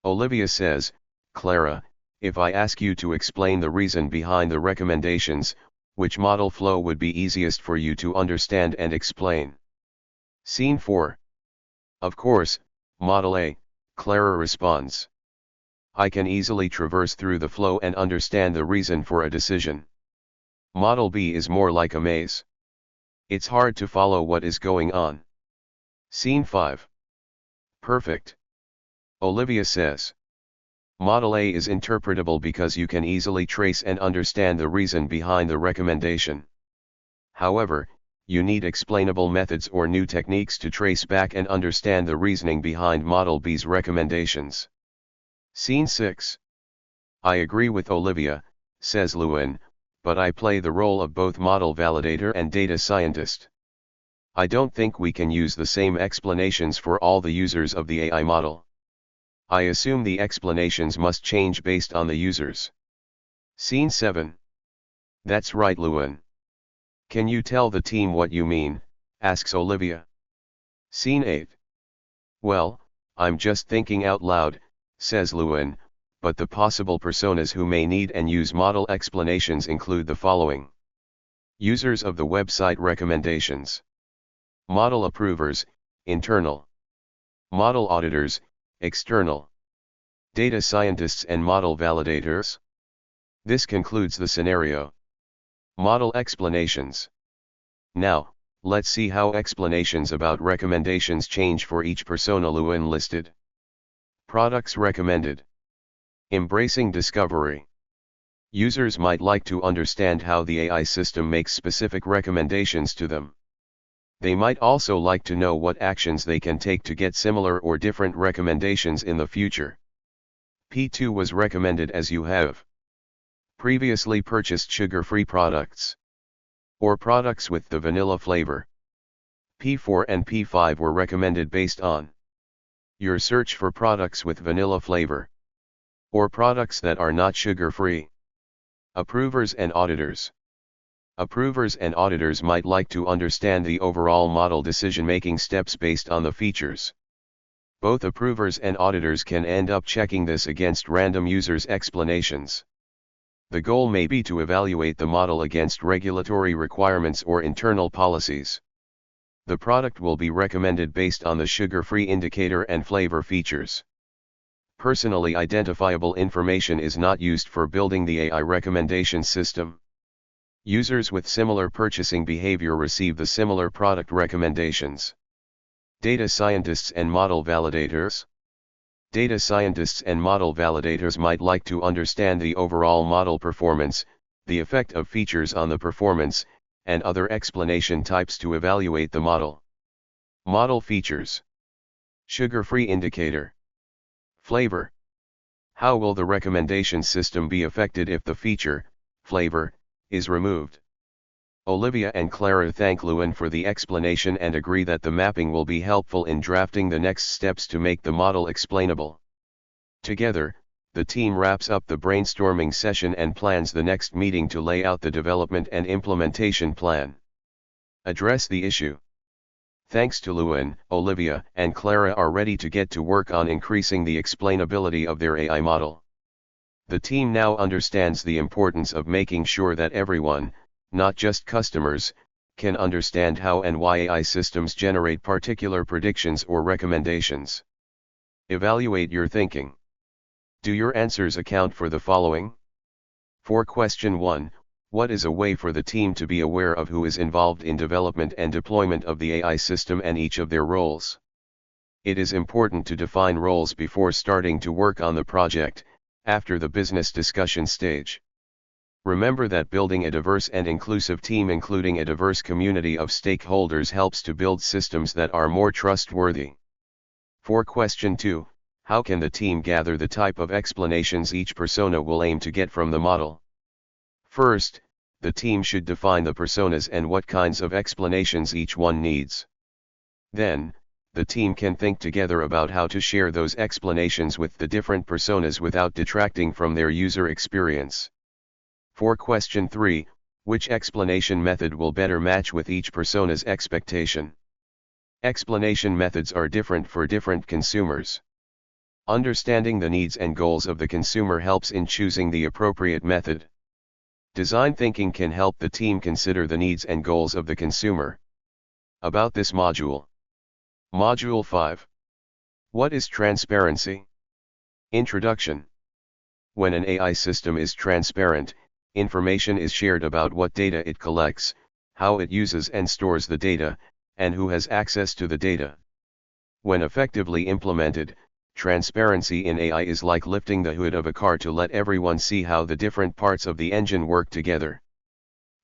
A: Olivia says, Clara, if I ask you to explain the reason behind the recommendations, which model flow would be easiest for you to understand and explain? Scene 4. Of course, Model A, Clara responds. I can easily traverse through the flow and understand the reason for a decision. Model B is more like a maze. It's hard to follow what is going on. Scene 5. Perfect. Olivia says. Model A is interpretable because you can easily trace and understand the reason behind the recommendation. However, you need explainable methods or new techniques to trace back and understand the reasoning behind Model B's recommendations. Scene 6. I agree with Olivia, says Lewin, but I play the role of both model validator and data scientist. I don't think we can use the same explanations for all the users of the AI model. I assume the explanations must change based on the users. Scene 7. That's right, Lewin. Can you tell the team what you mean? Asks Olivia. Scene 8. Well, I'm just thinking out loud, says Lewin, but the possible personas who may need and use model explanations include the following: users of the website recommendations, model approvers, internal, model auditors, external, data scientists and model validators. This concludes the scenario. Model explanations. Now, let's see how explanations about recommendations change for each persona Lewin listed. Products recommended. Embracing discovery. Users might like to understand how the AI system makes specific recommendations to them. They might also like to know what actions they can take to get similar or different recommendations in the future. P2 was recommended as you have previously purchased sugar-free products or products with the vanilla flavor. P4 and P5 were recommended based on your search for products with vanilla flavor or products that are not sugar-free. Approvers and auditors. Approvers and auditors might like to understand the overall model decision-making steps based on the features. Both approvers and auditors can end up checking this against random users' explanations. The goal may be to evaluate the model against regulatory requirements or internal policies. The product will be recommended based on the sugar-free indicator and flavor features. Personally identifiable information is not used for building the AI recommendation system. Users with similar purchasing behavior receive the similar product recommendations. Data scientists and model validators. Data scientists and model validators might like to understand the overall model performance, the effect of features on the performance, and other explanation types to evaluate the model. Model features. Sugar-free indicator. Flavor. How will the recommendation system be affected if the feature, flavor, is removed? Olivia and Clara thank Lewin for the explanation and agree that the mapping will be helpful in drafting the next steps to make the model explainable. Together, the team wraps up the brainstorming session and plans the next meeting to lay out the development and implementation plan. Address the issue. Thanks to Lewin, Olivia and Clara are ready to get to work on increasing the explainability of their AI model. The team now understands the importance of making sure that everyone, not just customers, can understand how and why AI systems generate particular predictions or recommendations. Evaluate your thinking. Do your answers account for the following? For question 1, what is a way for the team to be aware of who is involved in development and deployment of the AI system and each of their roles? It is important to define roles before starting to work on the project, after the business discussion stage. Remember that building a diverse and inclusive team including a diverse community of stakeholders helps to build systems that are more trustworthy. For question 2, how can the team gather the type of explanations each persona will aim to get from the model? First, the team should define the personas and what kinds of explanations each one needs. Then, the team can think together about how to share those explanations with the different personas without detracting from their user experience. For question 3, which explanation method will better match with each persona's expectation? Explanation methods are different for different consumers. Understanding the needs and goals of the consumer helps in choosing the appropriate method. Design thinking can help the team consider the needs and goals of the consumer. About this module. Module 5. What is transparency? Introduction. When an AI system is transparent, information is shared about what data it collects, how it uses and stores the data, and who has access to the data. When effectively implemented, transparency in AI is like lifting the hood of a car to let everyone see how the different parts of the engine work together.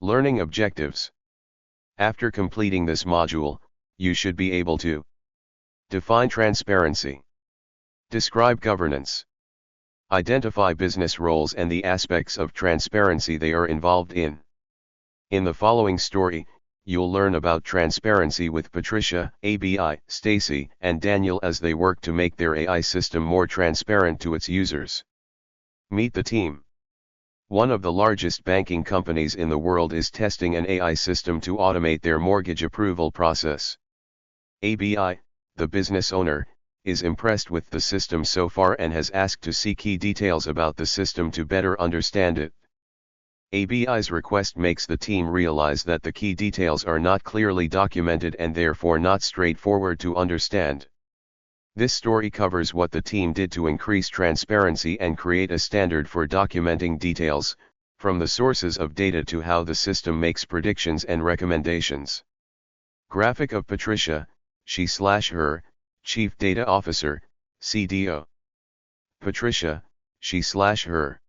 A: Learning objectives. After completing this module, you should be able to define transparency, describe governance, identify business roles and the aspects of transparency they are involved in. In the following story, you'll learn about transparency with Patricia, ABI, Stacy, and Daniel as they work to make their AI system more transparent to its users. Meet the team. One of the largest banking companies in the world is testing an AI system to automate their mortgage approval process. ABI, the business owner, is impressed with the system so far and has asked to see key details about the system to better understand it. ABI's request makes the team realize that the key details are not clearly documented and therefore not straightforward to understand. This story covers what the team did to increase transparency and create a standard for documenting details, from the sources of data to how the system makes predictions and recommendations. Graphic of Patricia, she/her, Chief Data Officer, CDO. Patricia, she/her,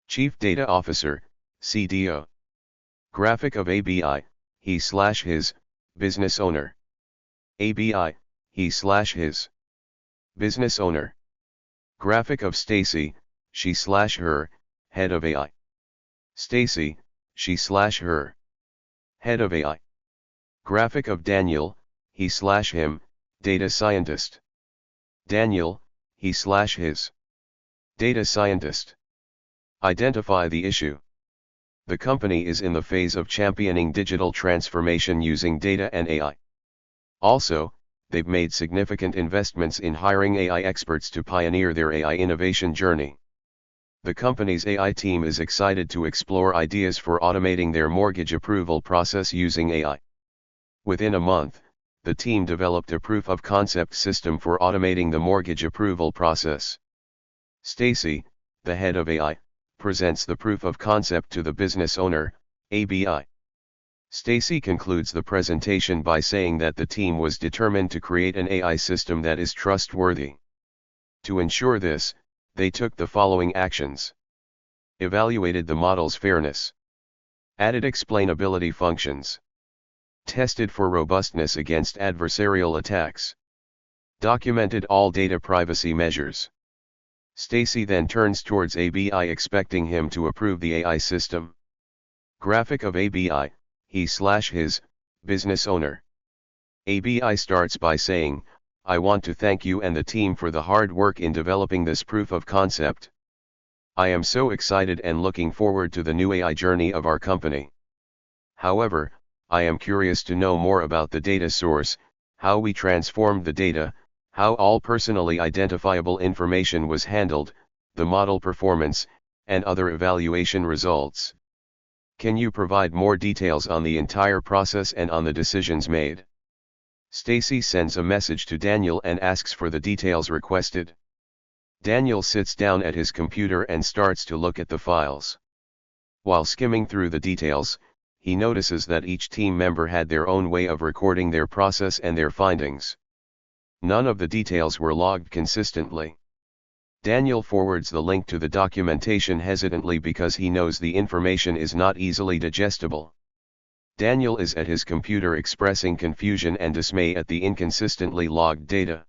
A: Chief Data Officer, CDO. Graphic of ABI, he/his, Business Owner. ABI, he/his, Business Owner. Graphic of Stacy, she/her, Head of AI. Stacy, she/her, Head of AI. Graphic of Daniel, he/him, Data Scientist. Daniel, he/his, Data Scientist. Identify the issue. The company is in the phase of championing digital transformation using data and AI. Also, they've made significant investments in hiring AI experts to pioneer their AI innovation journey. The company's AI team is excited to explore ideas for automating their mortgage approval process using AI. Within a month, the team developed a proof-of-concept system for automating the mortgage approval process. Stacy, the head of AI, presents the proof of concept to the business owner, ABI. Stacy concludes the presentation by saying that the team was determined to create an AI system that is trustworthy. To ensure this, they took the following actions. Evaluated the model's fairness. Added explainability functions. Tested for robustness against adversarial attacks. Documented all data privacy measures. Stacy then turns towards ABI expecting him to approve the AI system. Graphic of ABI, he/his, Business Owner. ABI starts by saying, "I want to thank you and the team for the hard work in developing this proof of concept. I am so excited and looking forward to the new AI journey of our company. However, I am curious to know more about the data source, how we transformed the data, how all personally identifiable information was handled, the model performance, and other evaluation results. Can you provide more details on the entire process and on the decisions made? Stacy sends a message to Daniel and asks for the details requested. Daniel sits down at his computer and starts to look at the files. While skimming through the details, he notices that each team member had their own way of recording their process and their findings. None of the details were logged consistently. Daniel forwards the link to the documentation hesitantly because he knows the information is not easily digestible. Daniel is at his computer expressing confusion and dismay at the inconsistently logged data.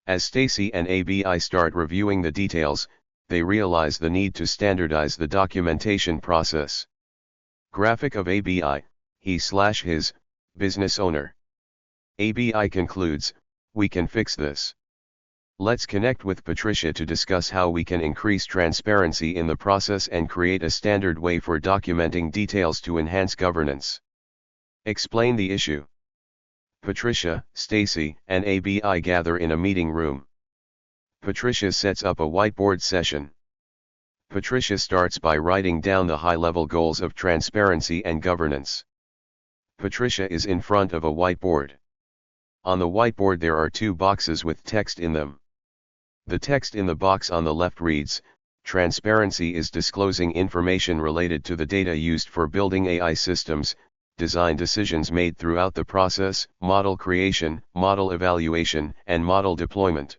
A: As Stacy and ABI start reviewing the details, they realize the need to standardize the documentation process. Graphic of ABI, he/his, business owner. ABI concludes, "We can fix this. Let's connect with Patricia to discuss how we can increase transparency in the process and create a standard way for documenting details to enhance governance. Explain the issue." Patricia, Stacy, and ABI gather in a meeting room. Patricia sets up a whiteboard session. Patricia starts by writing down the high-level goals of transparency and governance. Patricia is in front of a whiteboard. On the whiteboard there are two boxes with text in them. The text in the box on the left reads, "Transparency is disclosing information related to the data used for building AI systems, design decisions made throughout the process, model creation, model evaluation, and model deployment."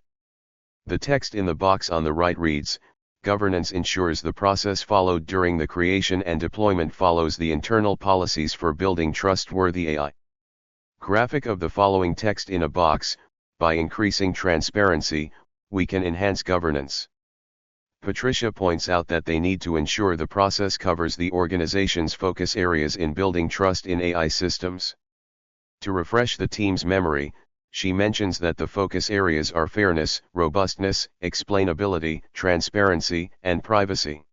A: The text in the box on the right reads, "Governance ensures the process followed during the creation and deployment follows the internal policies for building trustworthy AI." Graphic of the following text in a box, "By increasing transparency, we can enhance governance." Patricia points out that they need to ensure the process covers the organization's focus areas in building trust in AI systems. To refresh the team's memory, she mentions that the focus areas are fairness, robustness, explainability, transparency, and privacy.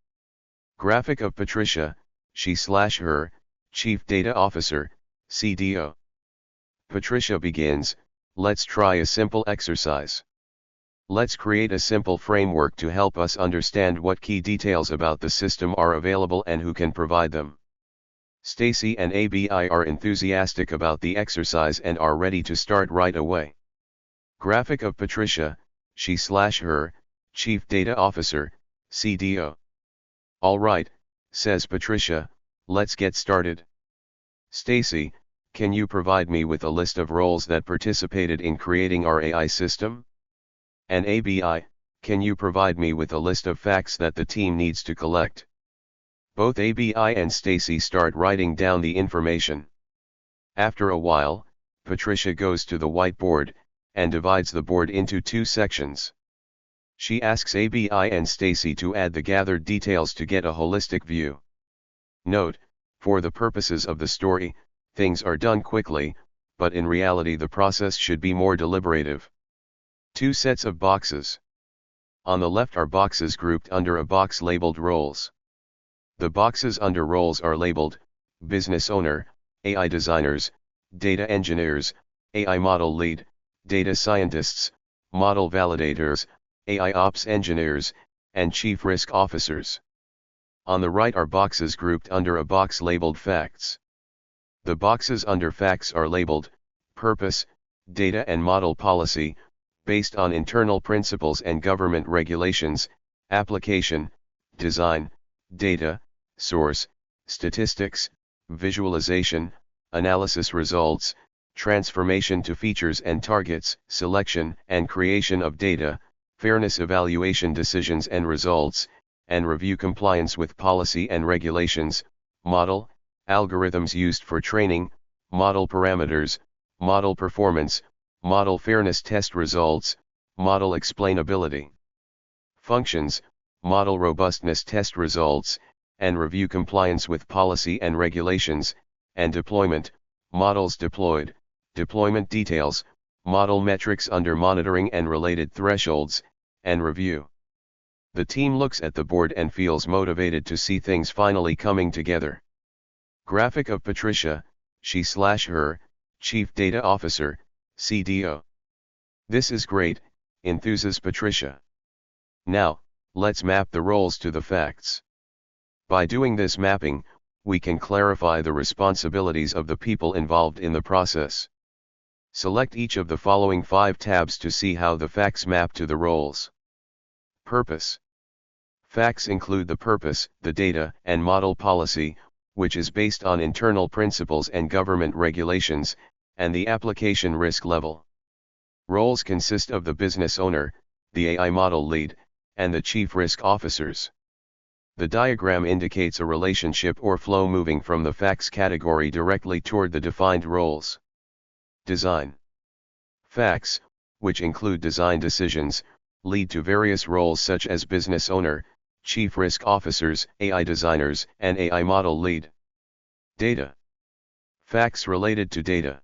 A: Graphic of Patricia, she/her, Chief Data Officer, CDO. Patricia begins, "Let's try a simple exercise. Let's create a simple framework to help us understand what key details about the system are available and who can provide them." Stacy and ABI are enthusiastic about the exercise and are ready to start right away. Graphic of Patricia, she/her, Chief Data Officer, CDO. "All right," says Patricia, "let's get started. Stacy, can you provide me with a list of roles that participated in creating our AI system? And ABI, can you provide me with a list of facts that the team needs to collect?" Both ABI and Stacy start writing down the information. After a while, Patricia goes to the whiteboard, and divides the board into two sections. She asks ABI and Stacy to add the gathered details to get a holistic view. Note, for the purposes of the story, things are done quickly, but in reality the process should be more deliberative. Two sets of boxes. On the left are boxes grouped under a box labeled roles. The boxes under roles are labeled, business owner, AI designers, data engineers, AI model lead, data scientists, model validators, AI ops engineers, and chief risk officers. On the right are boxes grouped under a box labeled facts. The boxes under facts are labeled, purpose, data and model policy, based on internal principles and government regulations, application, design, data, source, statistics, visualization, analysis results, transformation to features and targets, selection and creation of data, fairness evaluation decisions and results, and review compliance with policy and regulations, model, algorithms used for training, model parameters, model performance, model fairness test results, model explainability. Functions, model robustness test results, and review compliance with policy and regulations, and deployment, models deployed, deployment details, model metrics under monitoring and related thresholds, and review. The team looks at the board and feels motivated to see things finally coming together. Graphic of Patricia, she/her, Chief Data Officer, CDO. "This is great," enthuses Patricia. "Now, let's map the roles to the facts. By doing this mapping, we can clarify the responsibilities of the people involved in the process. Select each of the following 5 tabs to see how the facts map to the roles. Purpose. Facts include the purpose, the data, and model policy, which is based on internal principles and government regulations, and the application risk level. Roles consist of the business owner, the AI model lead, and the chief risk officers. The diagram indicates a relationship or flow moving from the facts category directly toward the defined roles. Design. Facts, which include design decisions, lead to various roles such as business owner, chief risk officers, AI designers, and AI model lead. Data. Facts related to data.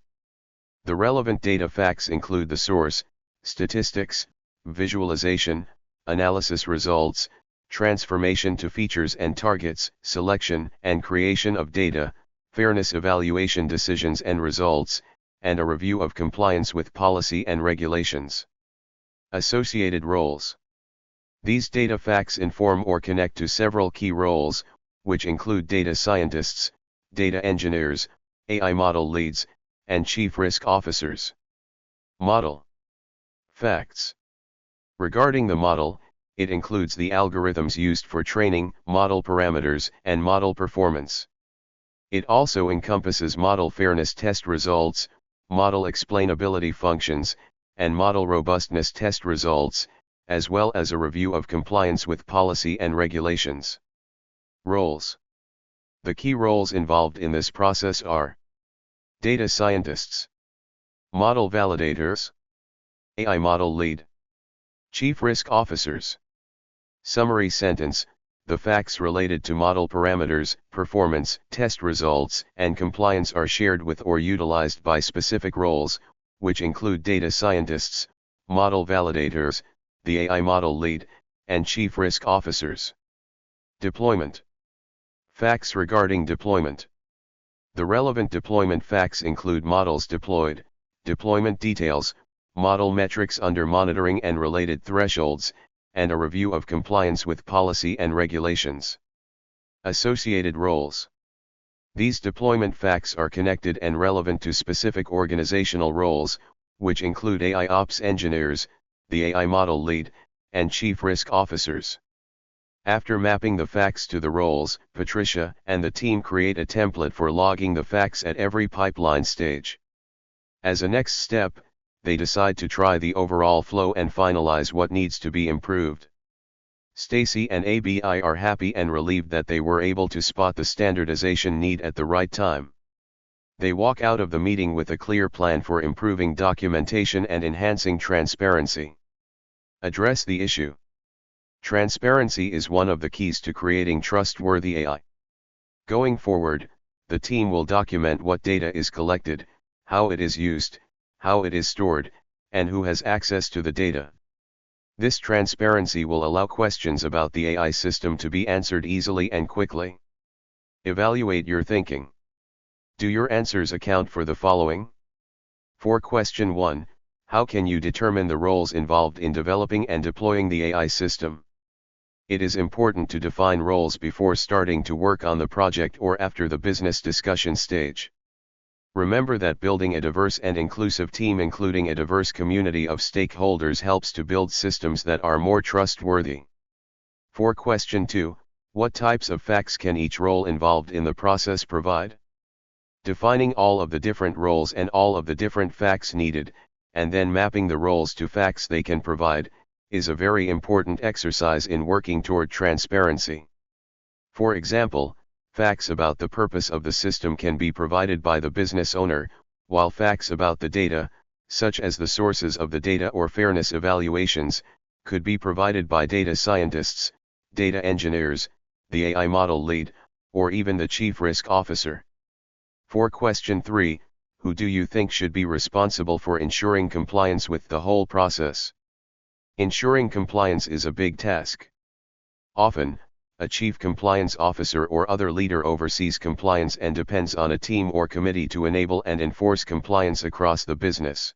A: The relevant data facts include the source, statistics, visualization, analysis results, transformation to features and targets, selection and creation of data, fairness evaluation decisions and results, and a review of compliance with policy and regulations. Associated roles. These data facts inform or connect to several key roles, which include data scientists, data engineers, AI model leads, and chief risk officers. Model. Facts. Regarding the model, it includes the algorithms used for training, model parameters, and model performance. It also encompasses model fairness test results, model explainability functions, and model robustness test results, as well as a review of compliance with policy and regulations. Roles. The key roles involved in this process are data scientists, model validators, AI model lead, chief risk officers. Summary sentence: the facts related to model parameters, performance, test results, and compliance are shared with or utilized by specific roles, which include data scientists, model validators, the AI model lead, and chief risk officers. Deployment. Facts regarding deployment. The relevant deployment facts include models deployed, deployment details, model metrics under monitoring and related thresholds, and a review of compliance with policy and regulations. Associated roles. These deployment facts are connected and relevant to specific organizational roles, which include AI ops engineers, the AI model lead, and chief risk officers. After mapping the facts to the roles, Patricia and the team create a template for logging the facts at every pipeline stage. As a next step, they decide to try the overall flow and finalize what needs to be improved. Stacy and ABI are happy and relieved that they were able to spot the standardization need at the right time. They walk out of the meeting with a clear plan for improving documentation and enhancing transparency. Address the issue. Transparency is one of the keys to creating trustworthy AI. Going forward, the team will document what data is collected, how it is used, how it is stored, and who has access to the data. This transparency will allow questions about the AI system to be answered easily and quickly. Evaluate your thinking. Do your answers account for the following? For question 1, how can you determine the roles involved in developing and deploying the AI system? It is important to define roles before starting to work on the project or after the business discussion stage. Remember that building a diverse and inclusive team, including a diverse community of stakeholders, helps to build systems that are more trustworthy. For question 2, what types of facts can each role involved in the process provide? Defining all of the different roles and all of the different facts needed, and then mapping the roles to facts they can provide, is a very important exercise in working toward transparency. For example, facts about the purpose of the system can be provided by the business owner, while facts about the data, such as the sources of the data or fairness evaluations, could be provided by data scientists, data engineers, the AI model lead, or even the chief risk officer. For question 3, who do you think should be responsible for ensuring compliance with the whole process? Ensuring compliance is a big task. Often, a chief compliance officer or other leader oversees compliance and depends on a team or committee to enable and enforce compliance across the business.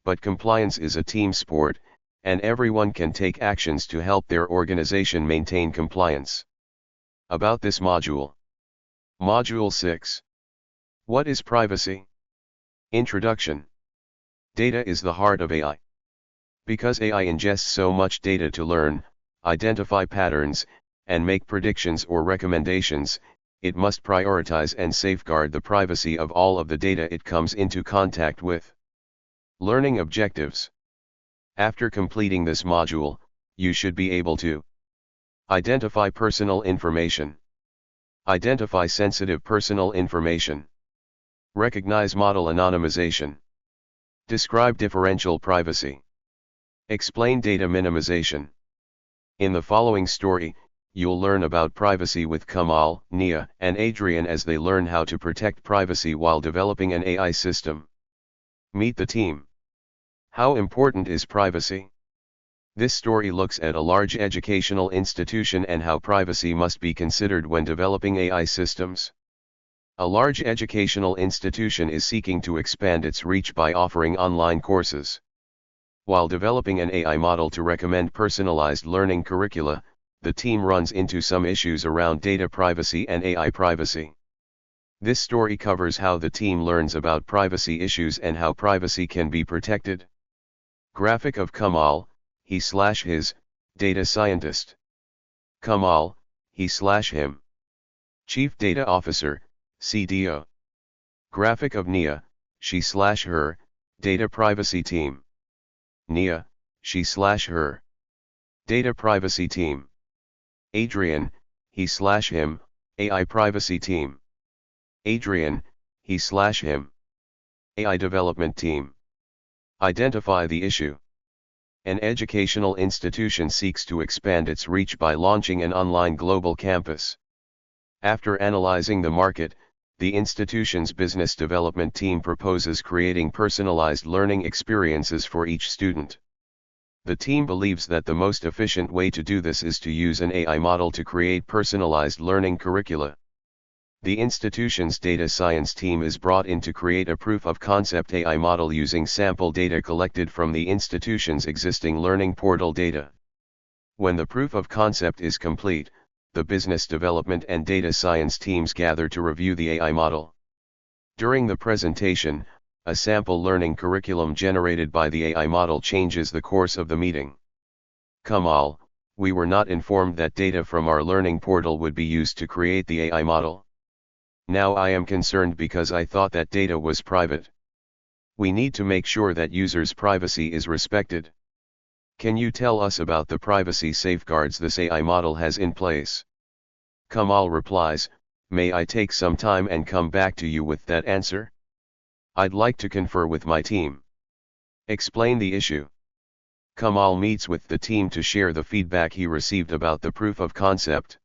A: But compliance is a team sport, and everyone can take actions to help their organization maintain compliance. About this module. Module 6. What is privacy? Introduction. Data is the heart of AI. Because AI ingests so much data to learn, identify patterns, and make predictions or recommendations, it must prioritize and safeguard the privacy of all of the data it comes into contact with. Learning objectives. After completing this module, you should be able to identify personal information, identify sensitive personal information, recognize model anonymization, describe differential privacy, explain data minimization. In the following story, you'll learn about privacy with Kamal, Nia, and Adrian as they learn how to protect privacy while developing an AI system. Meet the team. How important is privacy? This story looks at a large educational institution and how privacy must be considered when developing AI systems. A large educational institution is seeking to expand its reach by offering online courses. While developing an AI model to recommend personalized learning curricula, the team runs into some issues around data privacy and AI privacy. This story covers how the team learns about privacy issues and how privacy can be protected. Graphic of Kamal, he/his, data scientist. Kamal, he/him. Chief Data Officer, CDO. Graphic of Nia, she/her, data privacy team. Nia, she/her. Data privacy team. Adrian, he/him, AI privacy team. Adrian, he/him. AI development team. Identify the issue. An educational institution seeks to expand its reach by launching an online global campus. After analyzing the market, the institution's business development team proposes creating personalized learning experiences for each student. The team believes that the most efficient way to do this is to use an AI model to create personalized learning curricula. The institution's data science team is brought in to create a proof-of-concept AI model using sample data collected from the institution's existing learning portal data. When the proof of concept is complete, the business development and data science teams gather to review the AI model. During the presentation, a sample learning curriculum generated by the AI model changes the course of the meeting. Kamal, we were not informed that data from our learning portal would be used to create the AI model. Now I am concerned because I thought that data was private. We need to make sure that users' privacy is respected. Can you tell us about the privacy safeguards this AI model has in place? Kamal replies, may I take some time and come back to you with that answer? I'd like to confer with my team. Explain the issue. Kamal meets with the team to share the feedback he received about the proof of concept.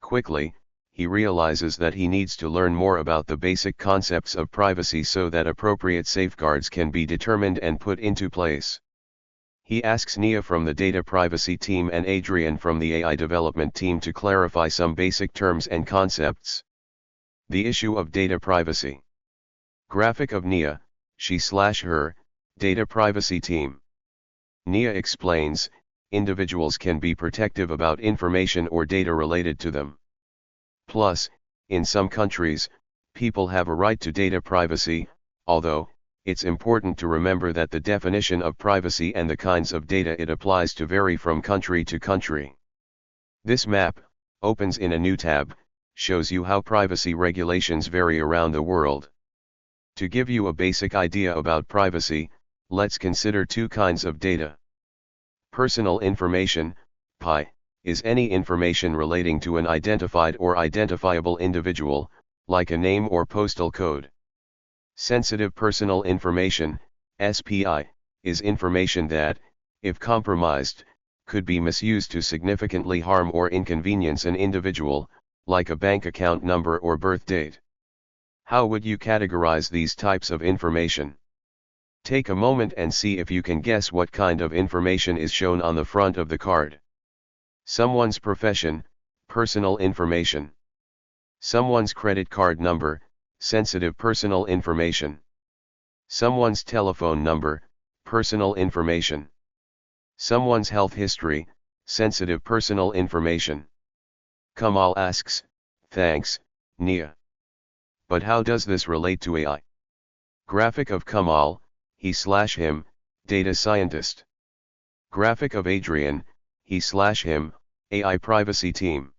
A: Quickly, he realizes that he needs to learn more about the basic concepts of privacy so that appropriate safeguards can be determined and put into place. He asks Nia from the data privacy team and Adrian from the AI development team to clarify some basic terms and concepts. The issue of data privacy. Graphic of Nia, she/her, data privacy team. Nia explains, individuals can be protective about information or data related to them. Plus, in some countries, people have a right to data privacy, although, it's important to remember that the definition of privacy and the kinds of data it applies to vary from country to country. This map, opens in a new tab, shows you how privacy regulations vary around the world. To give you a basic idea about privacy, let's consider two kinds of data. Personal information, PI, is any information relating to an identified or identifiable individual, like a name or postal code. Sensitive personal information, SPI, is information that, if compromised, could be misused to significantly harm or inconvenience an individual, like a bank account number or birth date. How would you categorize these types of information? Take a moment and see if you can guess what kind of information is shown on the front of the card. Someone's profession, personal information. Someone's credit card number, sensitive personal information. Someone's telephone number, personal information. Someone's health history, sensitive personal information. Kamal asks, thanks, Nia. But how does this relate to AI? Graphic of Kamal, he/him, data scientist. Graphic of Adrian, he/him, AI privacy team.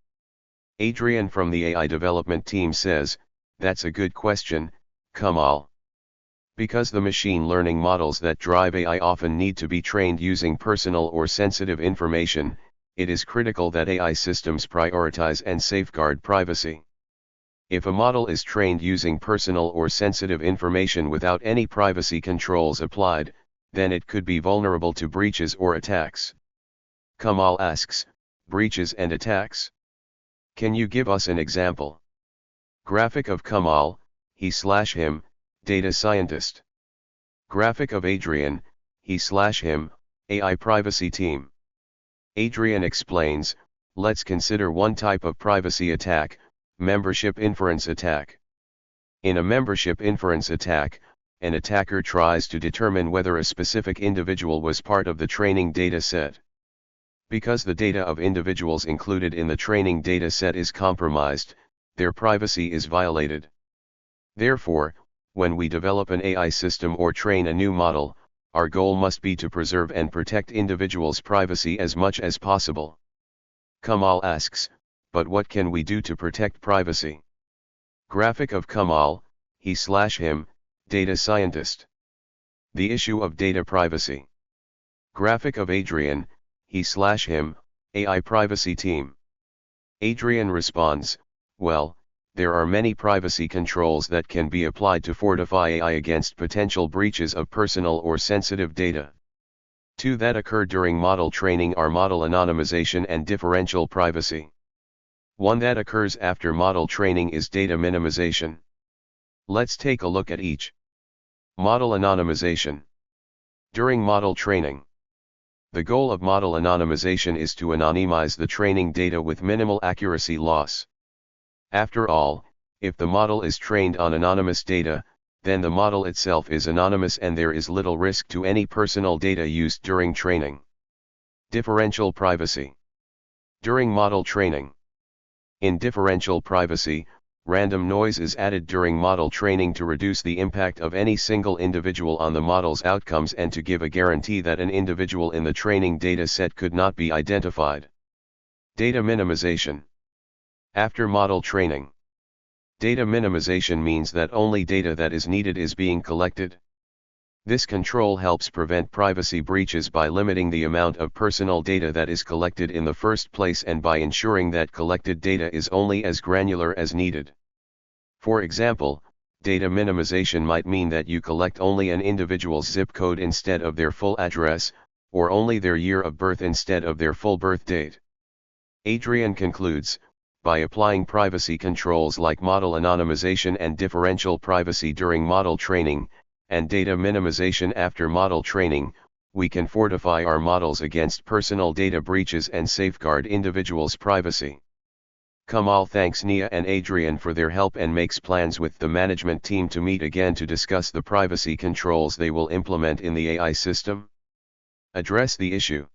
A: Adrian from the AI development team says, "That's a good question, Kamal. Because the machine learning models that drive AI often need to be trained using personal or sensitive information, it is critical that AI systems prioritize and safeguard privacy. If a model is trained using personal or sensitive information without any privacy controls applied, then it could be vulnerable to breaches or attacks." Kamal asks, breaches and attacks? Can you give us an example? Graphic of Kamal, he/him, data scientist. Graphic of Adrian, he/him, AI privacy team. Adrian explains, let's consider one type of privacy attack, membership inference attack. In a membership inference attack, an attacker tries to determine whether a specific individual was part of the training data set. Because the data of individuals included in the training data set is compromised, their privacy is violated. Therefore, when we develop an AI system or train a new model, our goal must be to preserve and protect individuals' privacy as much as possible. Kamal asks, but what can we do to protect privacy? Graphic of Kamal, he/him, data scientist. The issue of data privacy. Graphic of Adrian, he/him, AI privacy team. Adrian responds, well, there are many privacy controls that can be applied to fortify AI against potential breaches of personal or sensitive data. Two that occur during model training are model anonymization and differential privacy. One that occurs after model training is data minimization. Let's take a look at each. Model anonymization. During model training. The goal of model anonymization is to anonymize the training data with minimal accuracy loss. After all, if the model is trained on anonymous data, then the model itself is anonymous and there is little risk to any personal data used during training. Differential privacy. During model training. In differential privacy, random noise is added during model training to reduce the impact of any single individual on the model's outcomes and to give a guarantee that an individual in the training data set could not be identified. Data minimization. After model training. Data minimization means that only data that is needed is being collected. This control helps prevent privacy breaches by limiting the amount of personal data that is collected in the first place and by ensuring that collected data is only as granular as needed. For example, data minimization might mean that you collect only an individual's zip code instead of their full address, or only their year of birth instead of their full birth date. Adrian concludes, by applying privacy controls like model anonymization and differential privacy during model training, and data minimization after model training, we can fortify our models against personal data breaches and safeguard individuals' privacy. Kamal thanks Nia and Adrian for their help and makes plans with the management team to meet again to discuss the privacy controls they will implement in the AI system. Address the issue.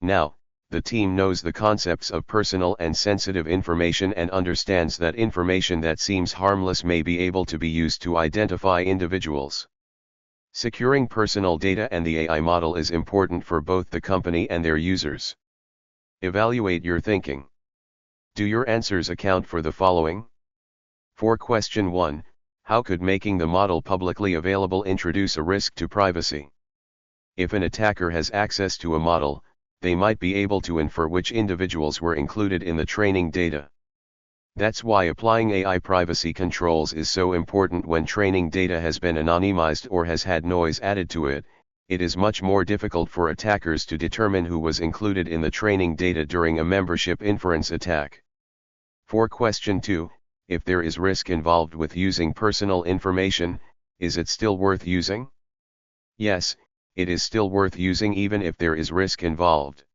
A: Now, the team knows the concepts of personal and sensitive information and understands that information that seems harmless may be able to be used to identify individuals. Securing personal data and the AI model is important for both the company and their users. Evaluate your thinking. Do your answers account for the following? For question 1, how could making the model publicly available introduce a risk to privacy? If an attacker has access to a model, they might be able to infer which individuals were included in the training data. That's why applying AI privacy controls is so important. When training data has been anonymized or has had noise added to it, it is much more difficult for attackers to determine who was included in the training data during a membership inference attack. For question 2, if there is risk involved with using personal information, is it still worth using? Yes, it is still worth using even if there is risk involved.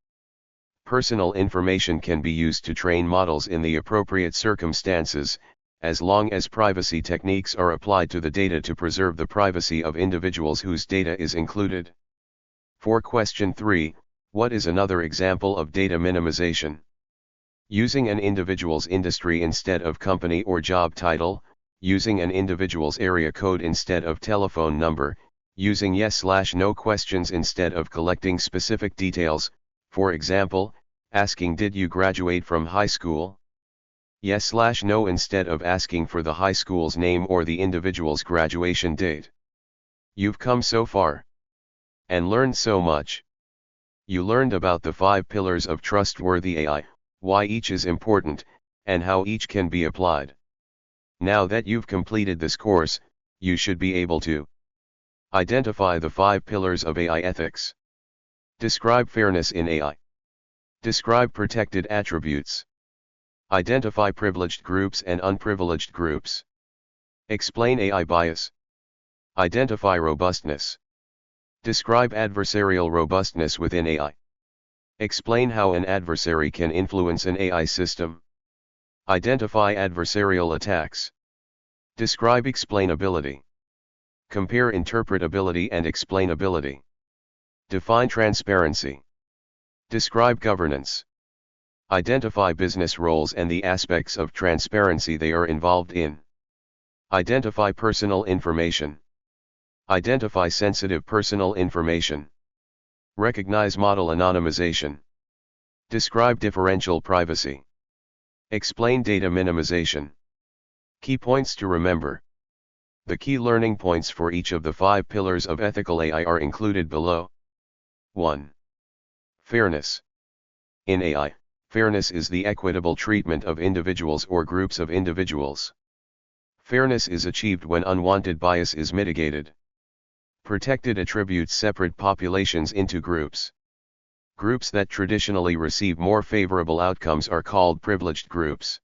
A: Personal information can be used to train models in the appropriate circumstances, as long as privacy techniques are applied to the data to preserve the privacy of individuals whose data is included. For question 3, what is another example of data minimization? Using an individual's industry instead of company or job title, using an individual's area code instead of telephone number, using yes/no questions instead of collecting specific details, for example, asking did you graduate from high school? Yes/no instead of asking for the high school's name or the individual's graduation date. You've come so far. And learned so much. You learned about the 5 pillars of trustworthy AI, why each is important, and how each can be applied. Now that you've completed this course, you should be able to identify the 5 pillars of AI ethics. Describe fairness in AI. Describe protected attributes. Identify privileged groups and unprivileged groups. Explain AI bias. Identify robustness. Describe adversarial robustness within AI. Explain how an adversary can influence an AI system. Identify adversarial attacks. Describe explainability. Compare interpretability and explainability. Define transparency. Describe governance. Identify business roles and the aspects of transparency they are involved in. Identify personal information. Identify sensitive personal information. Recognize model anonymization. Describe differential privacy. Explain data minimization. Key points to remember. The key learning points for each of the 5 pillars of ethical AI are included below. 1. Fairness. In AI, fairness is the equitable treatment of individuals or groups of individuals. Fairness is achieved when unwanted bias is mitigated. Protected attributes separate populations into groups. Groups that traditionally receive more favorable outcomes are called privileged groups.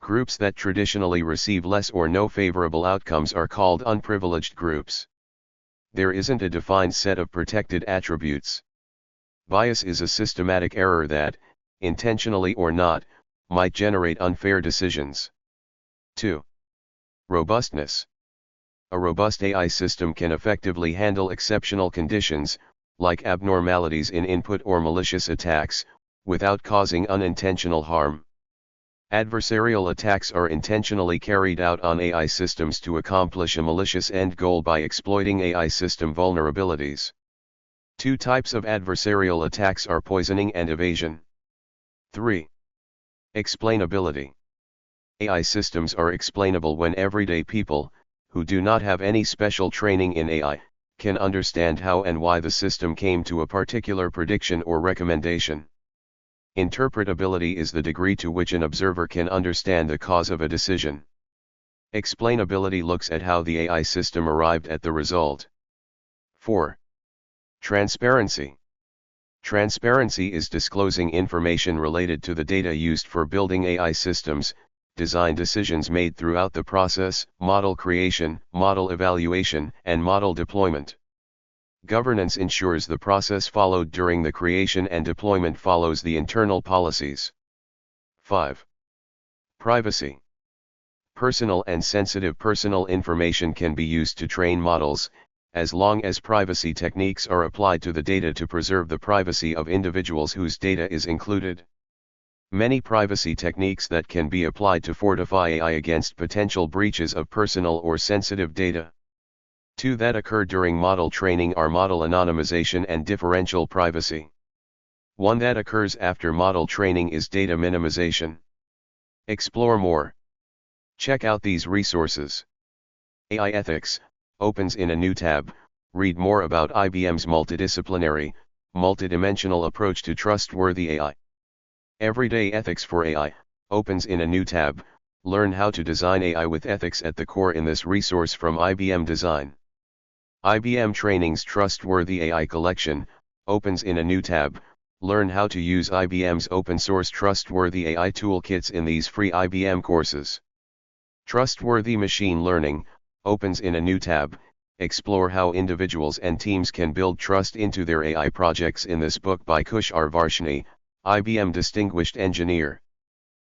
A: Groups that traditionally receive less or no favorable outcomes are called unprivileged groups. There isn't a defined set of protected attributes. Bias is a systematic error that, intentionally or not, might generate unfair decisions. 2. Robustness. A robust AI system can effectively handle exceptional conditions, like abnormalities in input or malicious attacks, without causing unintentional harm. Adversarial attacks are intentionally carried out on AI systems to accomplish a malicious end goal by exploiting AI system vulnerabilities. 2 types of adversarial attacks are poisoning and evasion. 3. Explainability. AI systems are explainable when everyday people, who do not have any special training in AI, can understand how and why the system came to a particular prediction or recommendation. Interpretability is the degree to which an observer can understand the cause of a decision. Explainability looks at how the AI system arrived at the result. 4. Transparency. Transparency is disclosing information related to the data used for building AI systems, design decisions made throughout the process, model creation, model evaluation, and model deployment. Governance ensures the process followed during the creation and deployment follows the internal policies. 5. Privacy. Personal and sensitive personal information can be used to train models, as long as privacy techniques are applied to the data to preserve the privacy of individuals whose data is included. Many privacy techniques that can be applied to fortify AI against potential breaches of personal or sensitive data. 2 that occur during model training are model anonymization and differential privacy. 1 that occurs after model training is data minimization. Explore more. Check out these resources. AI Ethics opens in a new tab. Read more about IBM's multidisciplinary, multidimensional approach to trustworthy AI. Everyday Ethics for AI opens in a new tab. Learn how to design AI with ethics at the core in this resource from IBM Design. IBM Training's Trustworthy AI Collection opens in a new tab. Learn how to use IBM's open-source Trustworthy AI toolkits in these free IBM courses. Trustworthy Machine Learning opens in a new tab. Explore how individuals and teams can build trust into their AI projects in this book by Kush R. Varshney, IBM Distinguished Engineer.